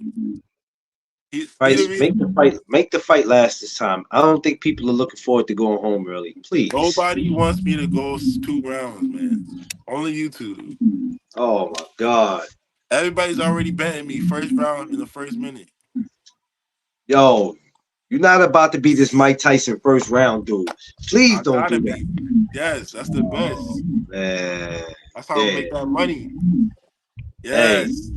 He the Bryce, reason make the fight last this time. I don't think people are looking forward to going home early. Please. nobody wants me to go 2 rounds, man. Only you two do. Oh my God. Everybody's already betting me first round in the first minute. Yo, you're not about to be this Mike Tyson first round dude. Please I don't gotta do that. be. Yes, that's the best. Man. That's how I Yeah. make that money. Hey, Yes.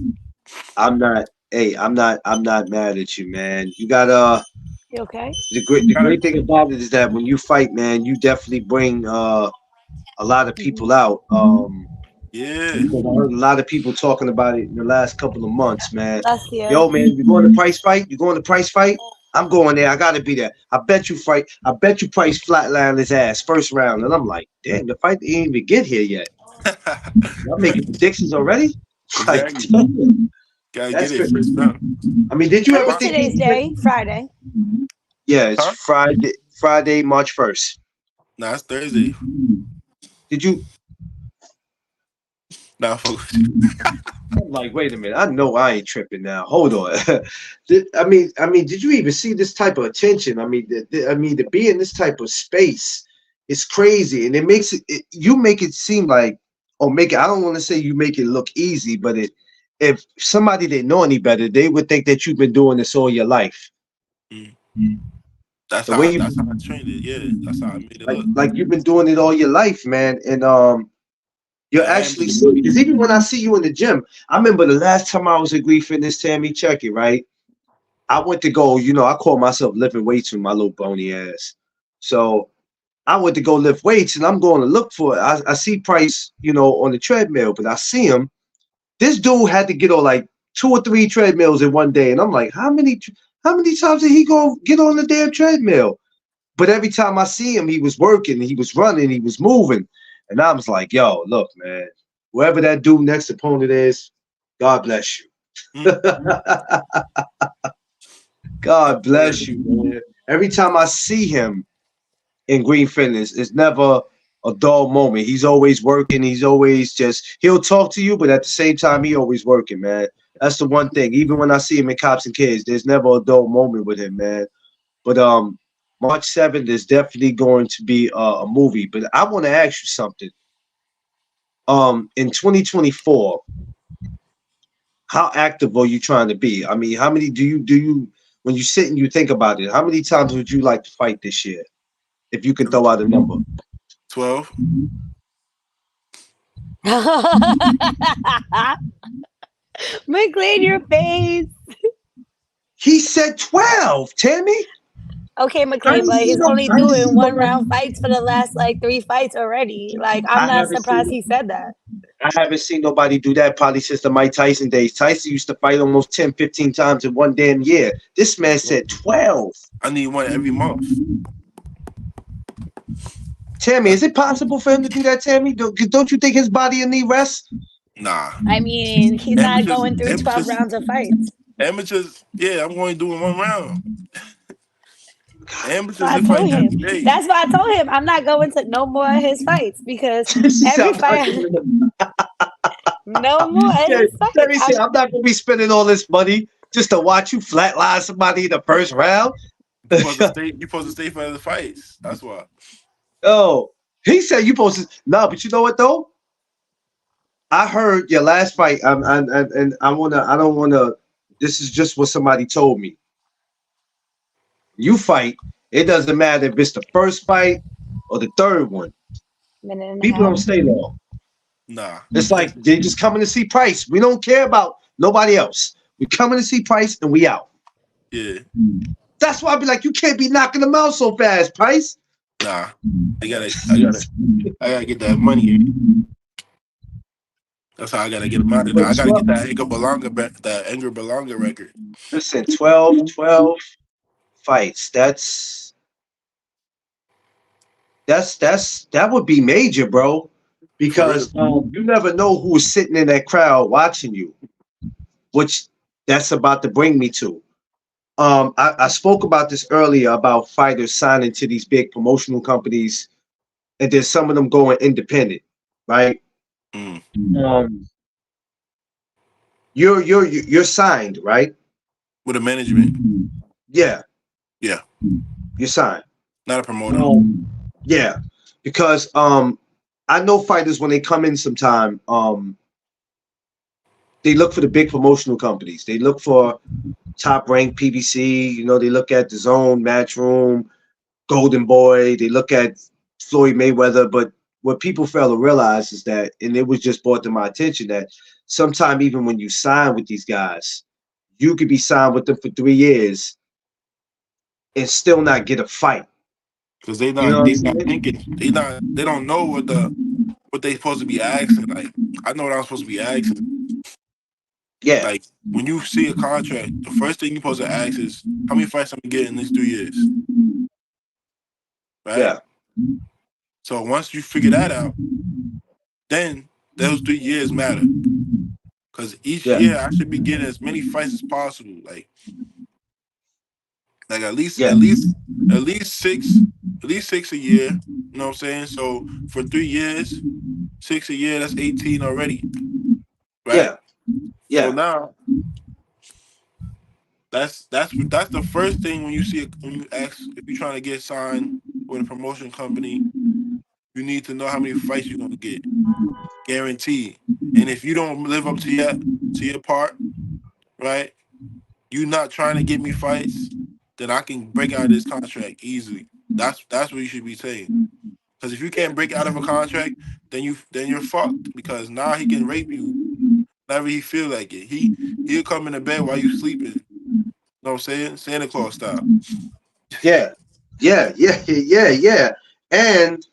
I'm not mad at you, man. You got You okay? the Gotta, great thing about it is that when you fight, man, you definitely bring a lot of Mm-hmm. people out. yeah. Because I heard a lot of people talking about it in the last couple of months, man. Last year. Yo, man, you going to Price fight? You going to Price fight? I'm going there. I gotta be there. I bet you Price flatline his ass first round. And I'm like, damn, the fight didn't even get here yet. Y'all making predictions already? Like, Exactly. damn, Gotta get that's it good. first round. I mean, did you Hey, ever What's think today's he? day? Friday. Yeah, it's huh? Friday, March 1st. Nah, it's Thursday. Did you? Nah, fuck with you. I'm like, wait a minute. I know I ain't tripping now. Hold on. I mean, did you even see this type of attention? I mean, to be in this type of space, it's crazy, and it makes you make it seem like, or make it. I don't want to say you make it look easy, but if somebody didn't know any better, they would think that you've been doing this all your life. Mm. That's The way how you that's how I trained it. Yeah, that's how I made it look. like you've been doing it all your life, man, and you're And actually serious. Because even when I see you in the gym, I remember the last time I was at Green Fitness, Tammy, check it, right? I went to go, I call myself lifting weights with my little bony ass. So I went to go lift weights and I'm going to look for it. I see Pryce, on the treadmill, but I see him. This dude had to get on like 2 or 3 treadmills in one day. And I'm like, how many times did he go get on the damn treadmill? But every time I see him, he was working, he was running, he was moving. And I was like, yo, look, man, whoever that dude next opponent is, God bless you. mm, God yeah, bless you, man. Every time I see him in Green Fitness, it's never a dull moment. He's always working. He's always he'll talk to you, but at the same time, he always working, man. That's the one thing. Even when I see him in Cops and Kids, there's never a dull moment with him, man. But March 7th is definitely going to be a movie. But I want to ask you something. In 2024, how active are you trying to be? I mean, how many do you when you sit and you think about it? How many times would you like to fight this year? If you can throw out a number. 12. McLean, your face. He said 12, Tammy. Okay, McLean, but he's only doing 1 round fights for the last like 3 fights already. Like, I'm not surprised he said that. I haven't seen nobody do that probably since the Mike Tyson days. Tyson used to fight almost 10, 15 times in one damn year. This man said 12. I need one every month. Tammy, is it possible for him to do that, Tammy? Don't you think his body will need rest? Nah. I mean, he's not going through 12 rounds of fights. Amateurs, yeah, I'm going to do it 1 round. Amateurs, I told him. That's why I told him I'm not going to no more of his fights because every fight, no more of his fights. Tammy said, I'm not going to be spending all this money just to watch you flatline somebody in the first round. You're supposed to stay for the fights. That's why. Oh, he said you supposed to. No, but you know what though? I heard your last fight, and I don't wanna. This is just what somebody told me. You fight. It doesn't matter if it's the first fight or the third one. People don't stay long. Nah. It's like they just coming to see Pryce. We don't care about nobody else. We coming to see Pryce and we out. Yeah. That's why I be like, you can't be knocking them out so fast, Pryce. Nah. I gotta get that money. That's how I gotta get them out of there. I gotta get that Edgar Berlanga record. Listen, 12 fights. That would be major, bro. Because you never know who is sitting in that crowd watching you. Which that's about to bring me to. I spoke about this earlier about fighters signing to these big promotional companies, and then some of them going independent, right? You're signed, right? With a management. Yeah. Yeah. You're signed. Not a promoter. Yeah. Because I know fighters when they come in sometime, they look for the big promotional companies. They look for Top Rank PBC, they look at the Zone, Matchroom, Golden Boy, they look at Floyd Mayweather, but what people fail to realize is that, and it was just brought to my attention, that sometime even when you sign with these guys, you could be signed with them for 3 years and still not get a fight. Because they not thinking. They don't know what they supposed to be asking. Like, I know what I'm supposed to be asking. Yeah. Like, when you see a contract, the first thing you're supposed to ask is, how many fights I'm going to get in these 3 years? Right? Yeah. So once you figure that out, then those 3 years matter. Because each year I should be getting as many fights as possible. Like at least 6 a year. You know what I'm saying? So for 3 years, 6 a year, that's 18 already. Right? Yeah. So now that's the first thing when you ask if you're trying to get signed with a promotion company, you need to know how many fights you're gonna get. Guaranteed. And if you don't live up to your part, right? You not trying to get me fights, then I can break out of this contract easily. That's what you should be saying. Because if you can't break out of a contract, then you're fucked. Because now he can rape you whenever he feel like it. He'll come into bed while you sleeping. You know what I'm saying? Santa Claus style. Yeah. And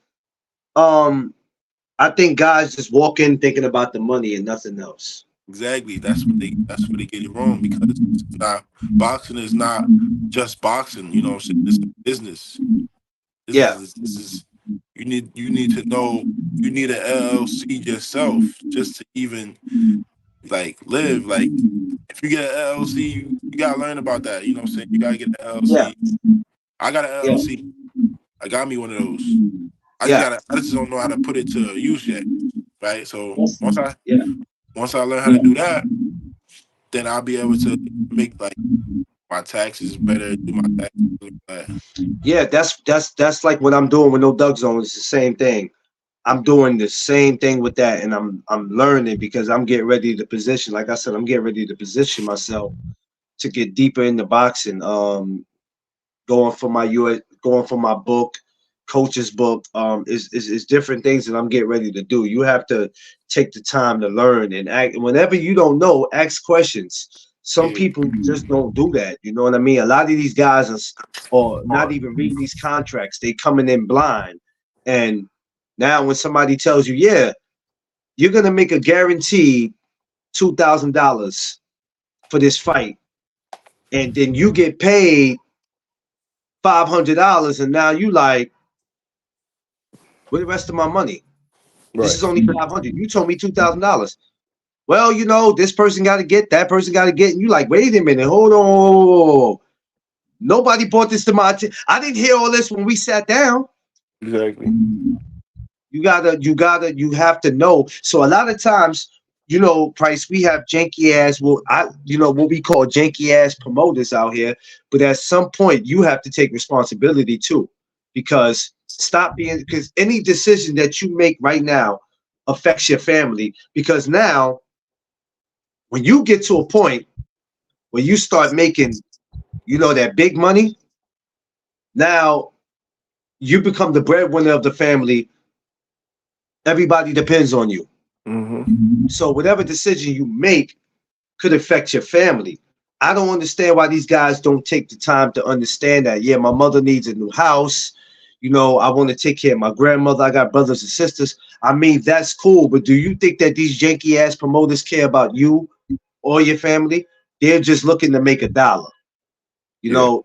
I think guys just walk in thinking about the money and nothing else. Exactly. That's what they get it wrong, because boxing is not just boxing, you know what I'm saying? It's a business. This is you need to know you need an LLC yourself just to even like live. Like if you get an LLC, you gotta learn about that. You know what I'm saying? You gotta get an LLC. Yeah. I got an LLC. I got me one of those. I just don't know how to put it to use yet. Right? So once I learn how to do that, then I'll be able to make like my taxes better, do my taxes like that. Yeah, that's like what I'm doing with No Doug Zone. It's the same thing. I'm doing the same thing with that, and I'm learning because I'm getting ready to position. Like I said, I'm getting ready to position myself to get deeper into boxing. Going for my book, coach's book. Is different things that I'm getting ready to do. You have to take the time to learn and act. Whenever you don't know, ask questions. Some Yeah. people just don't do that. You know what I mean? A lot of these guys or not even reading these contracts. They coming in blind, and now when somebody tells you, yeah, you're gonna make a guaranteed $2,000 for this fight, and then you get paid $500, and now you like, where the rest of my money? This Right. is only 500. You told me $2,000. Well, this person got to get, that person got to get, and you like, wait a minute, hold on. Nobody brought this to my attention. I didn't hear all this when we sat down. Exactly. You have to know. So a lot of times, Pryce, we have janky ass, what we call janky ass promoters out here. But at some point, you have to take responsibility too, because because any decision that you make right now affects your family. Because now, when you get to a point where you start making, that big money, now you become the breadwinner of the family. Everybody depends on you. Mm-hmm. So whatever decision you make could affect your family. I don't understand why these guys don't take the time to understand that. Yeah, my mother needs a new house. I want to take care of my grandmother. I got brothers and sisters. I mean, that's cool. But do you think that these janky ass promoters care about you or your family? They're just looking to make a dollar. Yeah.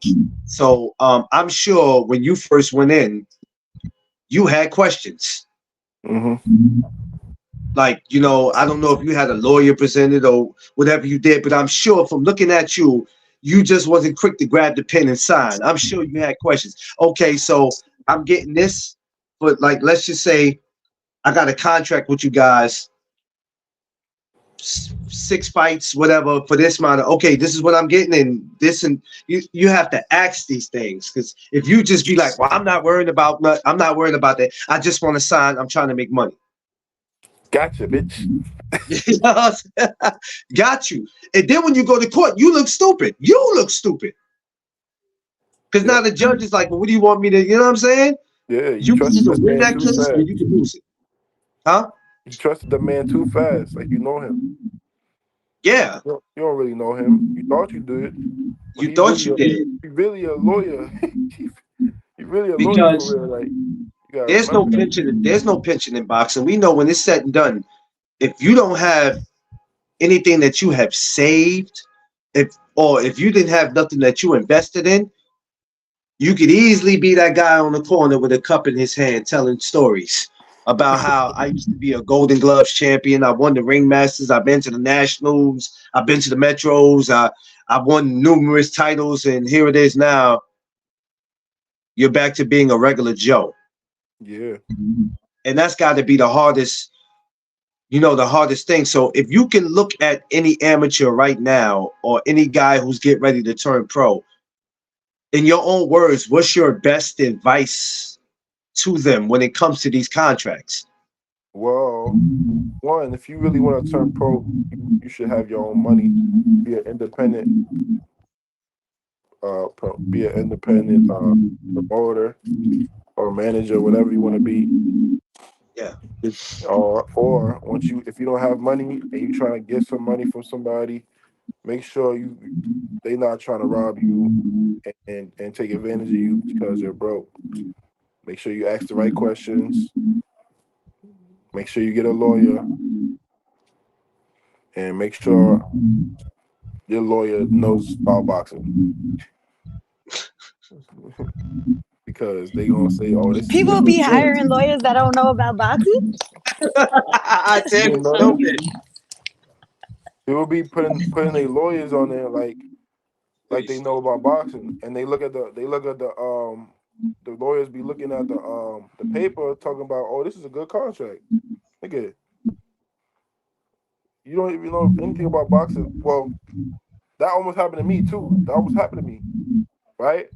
So I'm sure when you first went in, you had questions. Mm-hmm. Like, I don't know if you had a lawyer presented or whatever you did, but I'm sure from looking at you, you just wasn't quick to grab the pen and sign. I'm sure you had questions. Okay, so I'm getting this, but like, let's just say I got a contract with you guys, 6 fights, whatever, for this amount of, okay, this is what I'm getting, and this, and you have to ask these things, because if you just be like, well, I'm not worrying about that. I just want to sign. I'm trying to make money. Gotcha, bitch. You know what I'm saying? Got you. And then when you go to court, you look stupid. You look stupid. Because now Yep. the judge is like, well, what do you want me to, you know what I'm saying? Yeah. You You can trusted either this win man that too case or fast. you can lose it. Huh? You trusted the man too fast. Like you know him. Yeah. You don't really know him. You thought you did, but You thought you did. he really a lawyer. he really a lawyer for Because real. Like you gotta there's no remember that. pension. There's no pension in boxing. We know when it's said and done, if you don't have anything that you have saved, if you didn't have nothing that you invested in, you could easily be that guy on the corner with a cup in his hand telling stories about how I used to be a Golden Gloves champion. I won the Ring Masters. I've been to the Nationals. I've been to the Metros. I've won numerous titles, and here it is now. You're back to being a regular Joe, Yeah. and that's got to be the hardest thing. So if you can look at any amateur right now or any guy who's getting ready to turn pro, in your own words, what's your best advice to them when it comes to these contracts? Well, one, if you really want to turn pro, you should have your own money. Be an independent be an independent promoter or manager, whatever you want to be. Yeah. Or once if you don't have money and you trying to get some money from somebody, make sure they not trying to rob you and take advantage of you because you're broke. Make sure you ask the right questions. Make sure you get a lawyer, and make sure your lawyer knows about boxing. Because they gonna say, "Oh, this is People good." be hiring lawyers that don't know about boxing. You Tammy, didn't know know that? that. They will be putting their lawyers on there like they know about boxing, and the lawyers be looking at the paper talking about, oh, this is a good contract. Nigga, you don't even know anything about boxing. Well, that almost happened to me too. That almost happened to me, right?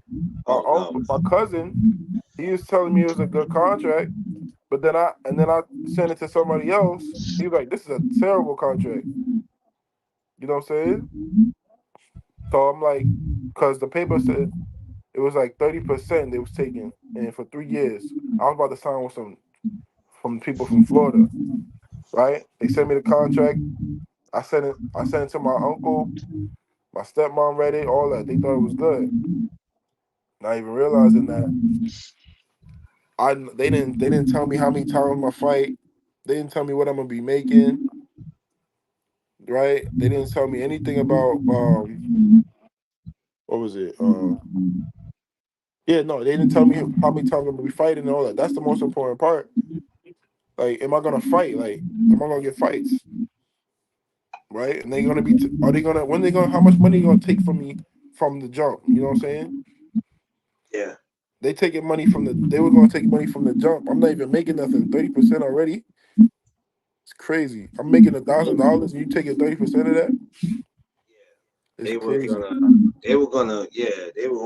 Oh no. My cousin, he was telling me it was a good contract, But then I sent it to somebody else. He was like, "This is a terrible contract." You know what I'm saying? So I'm like, because the paper said it was like 30% they was taking, and for 3 years, I was about to sign with some from people from Florida, right? They sent me the contract. I sent it. I sent it to my uncle. My stepmom read it. All that. They thought it was good. Not even realizing that they didn't tell me how many times my fight. They didn't tell me what I'm gonna be making. Right? They didn't tell me anything about what was it? Yeah, no, they didn't tell me how many times I'm gonna be fighting and all that. That's the most important part. Like, am I gonna fight? Like, am I gonna get fights? Right? And they gonna be? Are they gonna? When they gonna? How much money you gonna take from me from the jump? You know what I'm saying? Yeah. They taking money from the. They were gonna take money from the jump. I'm not even making nothing. 30% already. It's crazy. I'm making $1,000 and you taking 30% of that. It's They were crazy. gonna they were gonna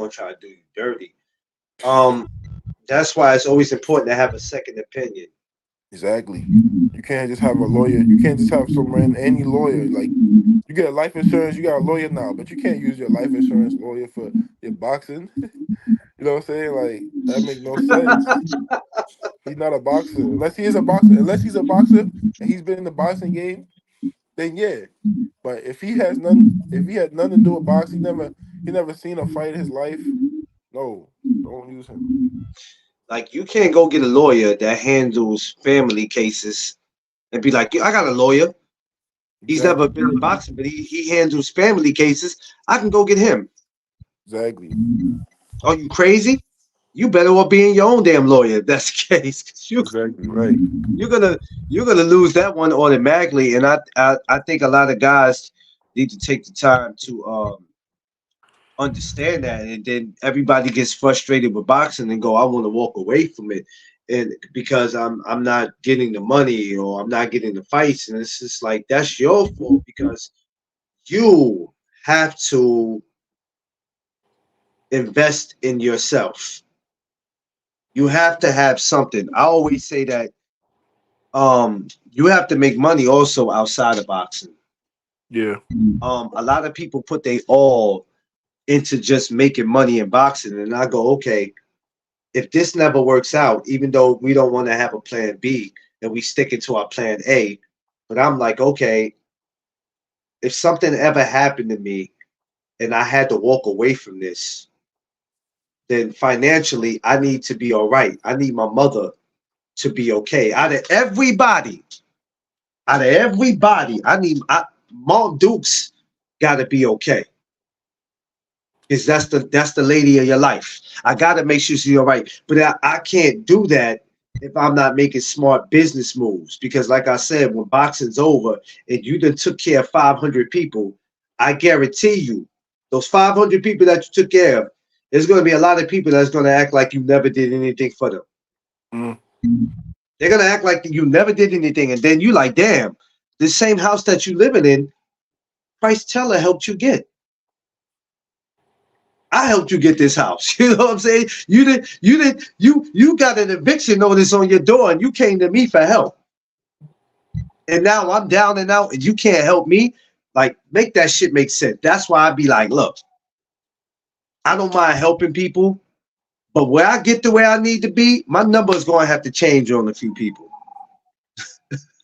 try to do you dirty. Um, that's why it's always important to have a second opinion. Exactly. You can't just have a lawyer. You can't just have some any lawyer. Like, you get a life insurance, you got a lawyer now, but you can't use your life insurance lawyer for your boxing. You know what I'm saying? Like, that make no sense. He's not a boxer. Unless he is a boxer. Unless he's a boxer and he's been in the boxing game, then yeah. But if he had nothing to do with boxing, he never seen a fight in his life. No, don't use him. Like you can't go get a lawyer that handles family cases and be like, I got a lawyer. He's never Exactly. been in boxing, but he handles family cases. I can go get him. Exactly. Are you crazy? You better well be in your own damn lawyer if that's the case. 'Cause Exactly. Right. you're gonna you're gonna lose that one automatically. And I think a lot of guys need to take the time to understand that, and then everybody gets frustrated with boxing and go, I want to walk away from it, and because I'm not getting the money or I'm not getting the fights, and it's just like that's your fault because you have to invest in yourself. You have to have something. I always say that you have to make money also outside of boxing. Yeah. A lot of people put they all into just making money in boxing, and I go, okay, if this never works out, even though we don't want to have a plan B and we stick into our plan A, but I'm like, okay, if something ever happened to me and I had to walk away from this, then financially I need to be all right. I need my mother to be okay. Out of everybody, Mom Dukes got to be okay because that's the lady of your life. I got to make sure she's all right, but I can't do that if I'm not making smart business moves. Because, like I said, when boxing's over and you done took care of 500 people, I guarantee you, those 500 people that you took care of, there's going to be a lot of people that's going to act like you never did anything for them. Mm. They're going to act like you never did anything, and then you like, damn, the same house that you living in, Pryce Teller helped you get. I helped you get this house. You know what I'm saying? You got an eviction notice on your door and you came to me for help. And now I'm down and out and you can't help me. Like, make that shit make sense. That's why I be like, look, I don't mind helping people, but where I get to where I need to be, my number is going to have to change on a few people.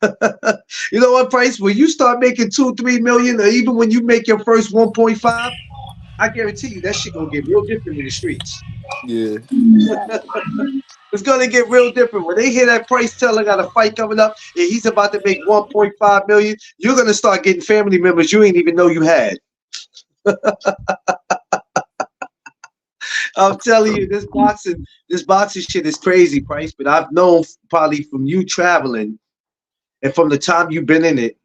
You know what, Pryce? When you start making 2-3 million, or even when you make your first 1.5, I guarantee you that shit gonna get real different in the streets. Yeah. Yeah. It's gonna get real different when they hear that Pryce Teller got a fight coming up and he's about to make 1.5 million. You're gonna start getting family members you ain't even know you had. I'm telling you, this boxing shit is crazy, Pryce. But I've known probably from you traveling and from the time you've been in it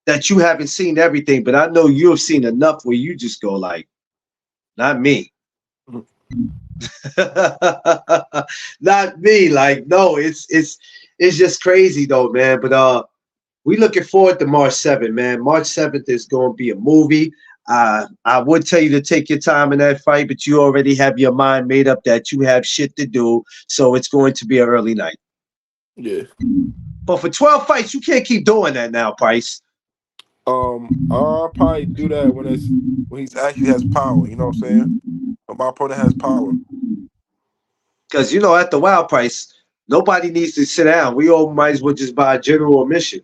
that you haven't seen everything. But I know you've seen enough where you just go like, not me. Mm. Not me. Like, no, it's just crazy though, man. But we looking forward to March 7th, man. March 7th is going to be a movie. I would tell you to take your time in that fight, but you already have your mind made up that you have shit to do, so it's going to be an early night. Yeah. But for 12 fights, you can't keep doing that now, Pryce. I'll probably do that when he's actually has power. You know what I'm saying? When my opponent has power. Because at the wild price, nobody needs to sit down. We all might as well just buy a general admission.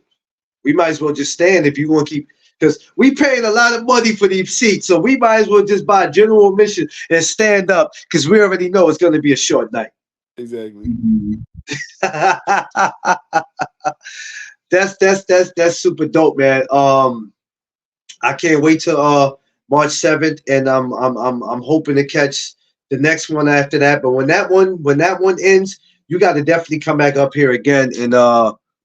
We might as well just stand if you want to keep, because we paying a lot of money for these seats, so we might as well just buy a general admission and stand up because we already know it's going to be a short night. Exactly. That's super dope, man. I can't wait till March 7th, and I'm hoping to catch the next one after that. But when that one ends, you got to definitely come back up here again, and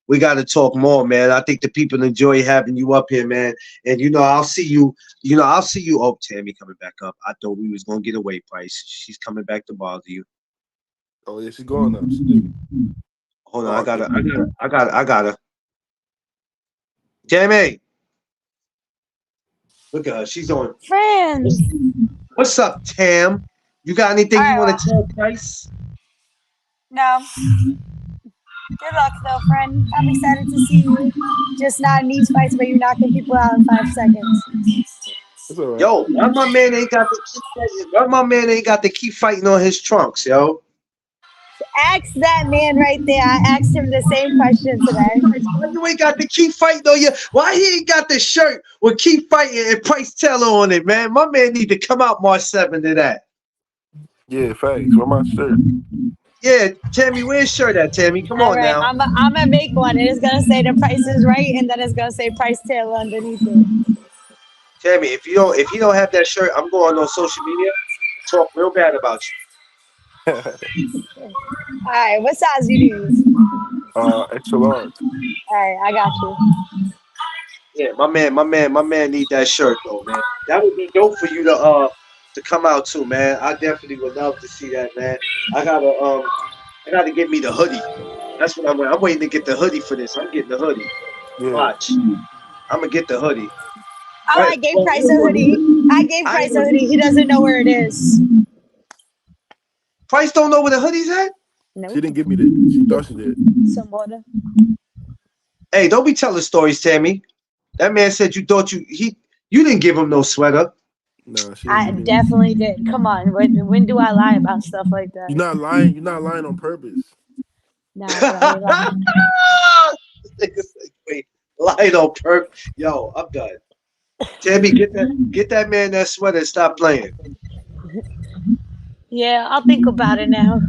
we got to talk more, man. I think the people enjoy having you up here, man. And I'll see you. I'll see you. Oh, Tammy coming back up. I thought we was gonna get away, Pryce. She's coming back to bother you. Oh yeah, she's going up. She do. Hold on, Oh, I got her. Tammy, look at her. She's on. Friends. What's up, Tam? You got anything you want to tell Pryce? No. Good luck, though, friend. I'm excited to see you. Just not in these fights where you're knocking people out in 5 seconds. It's all right. Yo, why my man ain't got to keep fighting on his trunks, yo? Ask that man right there. I asked him the same question today. Why you ain't got to keep fighting on you? Why he ain't got the shirt with keep fighting and Pryce Taylor on it, man? My man need to come out March 7th to that. Yeah, facts. Where my shirt? Yeah, Tammy, where's shirt at, Tammy? Come All on right, now. I'm gonna make one. It's gonna say the price is right, and then it's gonna say Pryce Taylor underneath it. Tammy, if you don't have that shirt, I'm going on social media and talk real bad about you. All right, what size you use? Extra large. All right, I got you. Yeah, my man need that shirt though, man. That would be dope for you to come out too, man. I definitely would love to see that, man. I gotta get me the hoodie. That's what I'm waiting to get the hoodie for this. I'm getting the hoodie. Yeah. Watch. I'm gonna get the hoodie. Oh, Right. I gave Well, Pryce a hoodie. I gave I ain't Pryce a gonna hoodie. He doesn't know where it is. Pryce don't know where the hoodie's at? Nope. She didn't give me that. She thought she did. Some water. Hey, don't be telling stories, Tammy. That man said you didn't give him no sweater. No, she didn't I give me that. definitely did. Come on, when do I lie about stuff like that? You're not lying. You're not lying on purpose. Nah, bro, you're lying. Wait, light on perp. Yo, I'm done. Tammy, get that man that sweater and stop playing. Yeah, I'll think about it now.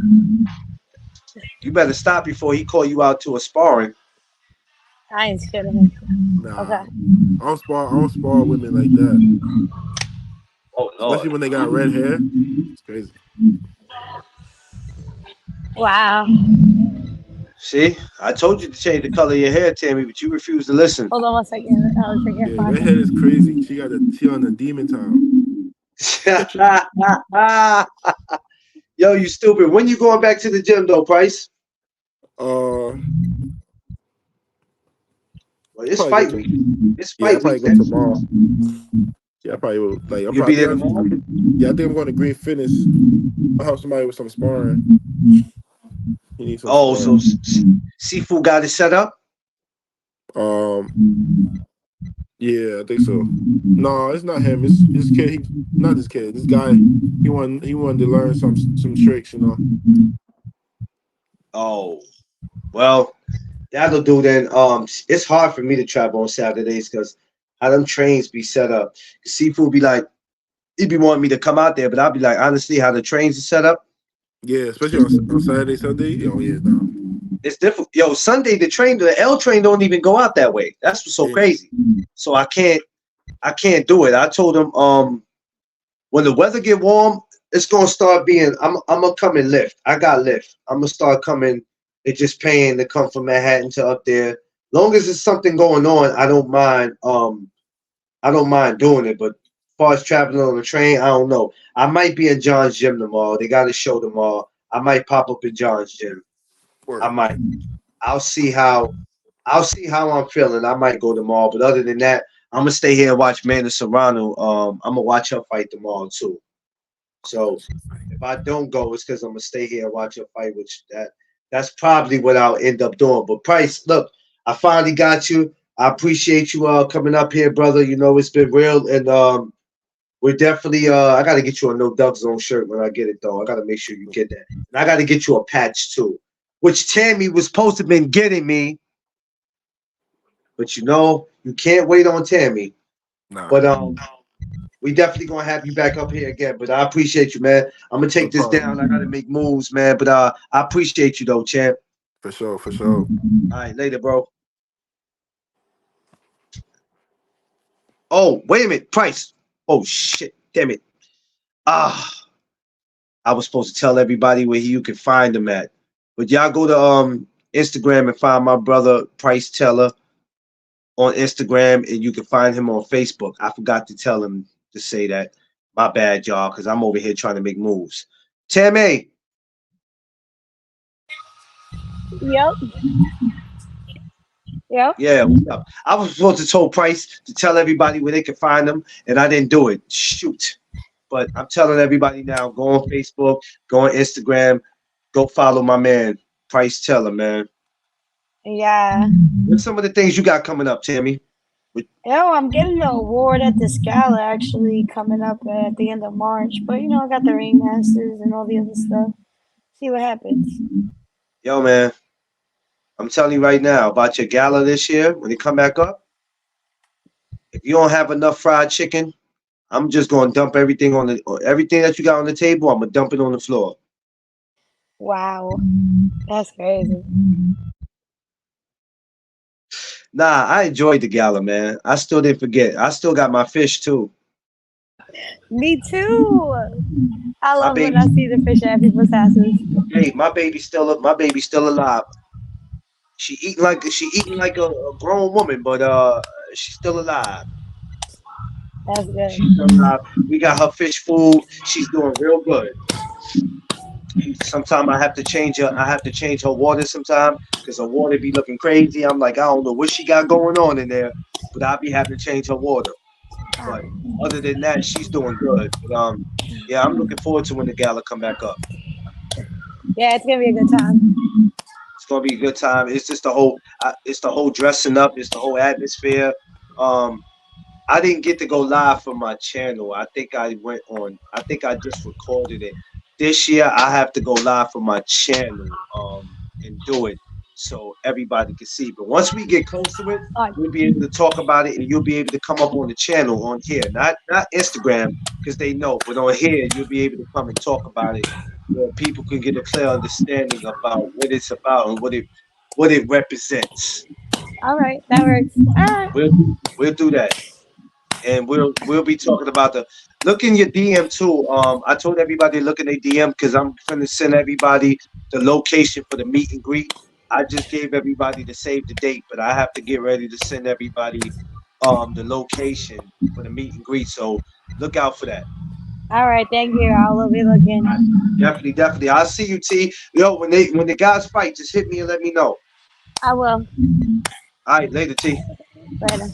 You better stop before he call you out to a sparring. I ain't scared of him. Nah. Okay. I don't spar women like that. Oh Especially Lord. when they got red hair. It's crazy. Wow. See, I told you to change the color of your hair, Tammy, but you refuse to listen. Hold on 1 second. I was thinking Yeah, redhead is crazy. She on the demon time. Yo, you stupid. When you going back to the gym though, Pryce? Uh, Well, it's probably fight go to. week. It's Yeah, I fight probably week go next week. tomorrow. Yeah, I probably will. Like, I'm You'll be probably. there tomorrow? Yeah, I think I'm going to Green Fitness. I'll help somebody with some sparring. He needs some Oh, so sparring. Seafood got it set up? Yeah, I think so. No, it's not him. It's this kid. Not this kid. This guy. He wanted to learn some tricks. Oh, well, that'll do then. It's hard for me to travel on Saturdays because how them trains be set up. Seafood be like, he'd be wanting me to come out there, but I'll be like, honestly, how the trains are set up, Yeah, especially on Saturday, Sunday. Oh yeah, no. it's difficult. Yo, Sunday the L train don't even go out that way. That's what's so Yeah. crazy. So I can't do it. I told him when the weather get warm, it's gonna start being. I'm gonna come and lift. I got lift. I'm gonna start coming and just paying to come from Manhattan to up there. Long as there's something going on, I don't mind. I don't mind doing it. But as far as traveling on the train, I don't know. I might be in John's gym tomorrow. They got a show tomorrow. I might pop up in John's gym. I Word. might. I'll see how. I'll see how I'm feeling. I might go tomorrow. But other than that, I'm gonna stay here and watch Amanda Serrano. I'm gonna watch her fight tomorrow too. So if I don't go, it's because I'm gonna stay here and watch her fight, which That's probably what I'll end up doing. But Pryce, look, I finally got you. I appreciate you coming up here, brother. You know, it's been real, and we're definitely I gotta get you a no Duck Zone shirt when I get it though. I gotta make sure you get that. And I gotta get you a patch too. Which Tammy was supposed to have been getting me, but you know, you can't wait on Tammy. Nah, But we definitely gonna have you back up here again. But I appreciate you, man. I'm gonna no take this problem. down. I gotta make moves, man. But I appreciate you though, champ. For sure, for sure. All right, later, bro. Oh, wait a minute, Pryce. Oh shit, damn it. Ah, I was supposed to tell everybody where you can find them at. But y'all go to Instagram and find my brother Pryce Teller on Instagram, and you can find him on Facebook. I forgot to tell him to say that. My bad, y'all, because I'm over here trying to make moves. Tammy, Yep. Yep. yeah, what's up? I was supposed to tell Pryce to tell everybody where they can find him, and I didn't do it. Shoot. But I'm telling everybody now, go on Facebook, go on Instagram, go follow my man, Pryce Teller, man. Yeah. What's some of the things you got coming up, Tammy? Yo, I'm getting the award at this gala actually coming up at the end of March. But you know, I got the Ringmasters and all the other stuff. See what happens. Yo, man, I'm telling you right now about your gala this year when it come back up. If you don't have enough fried chicken, I'm just gonna dump everything on the everything that you got on the table. I'm gonna dump it on the floor. Wow. That's crazy. Nah, I enjoyed the gala, man. I still didn't forget. I still got my fish too. Me too. I My love when baby, I see the fish at people's houses. hey, my baby's still alive. She eating like a grown woman, but she's still alive. That's good. She's still alive. We got her fish food. She's doing real good. Sometimes I have to change her. I have to change her water sometime because her water be looking crazy. I'm like, I don't know what she got going on in there, but I'll be having to change her water. But other than that, she's doing good. But yeah, I'm looking forward to when the gala come back up. Yeah, it's gonna be a good time. It's gonna be a good time. It's just it's the whole dressing up. It's the whole atmosphere. Um, I didn't get to go live for my channel. I think I went on. I think I just recorded it. This year I have to go live for my channel and do it so everybody can see. But once we get close to it, On. we'll be able to talk about it and you'll be able to come up on the channel on here, not Instagram because they know, but on here you'll be able to come and talk about it where people can get a clear understanding about what it's about and what it represents. All right, that works. All right. We'll do that. And we'll be talking about the look in your DM too. I told everybody to look in their DM because I'm gonna send everybody the location for the meet and greet. I just gave everybody to save the date, but I have to get ready to send everybody the location for the meet and greet. So look out for that. All right, thank you. I'll be looking. Definitely, definitely. I'll see you, T. Yo, when the guys fight, just hit me and let me know. I will. All right, later, T. Later.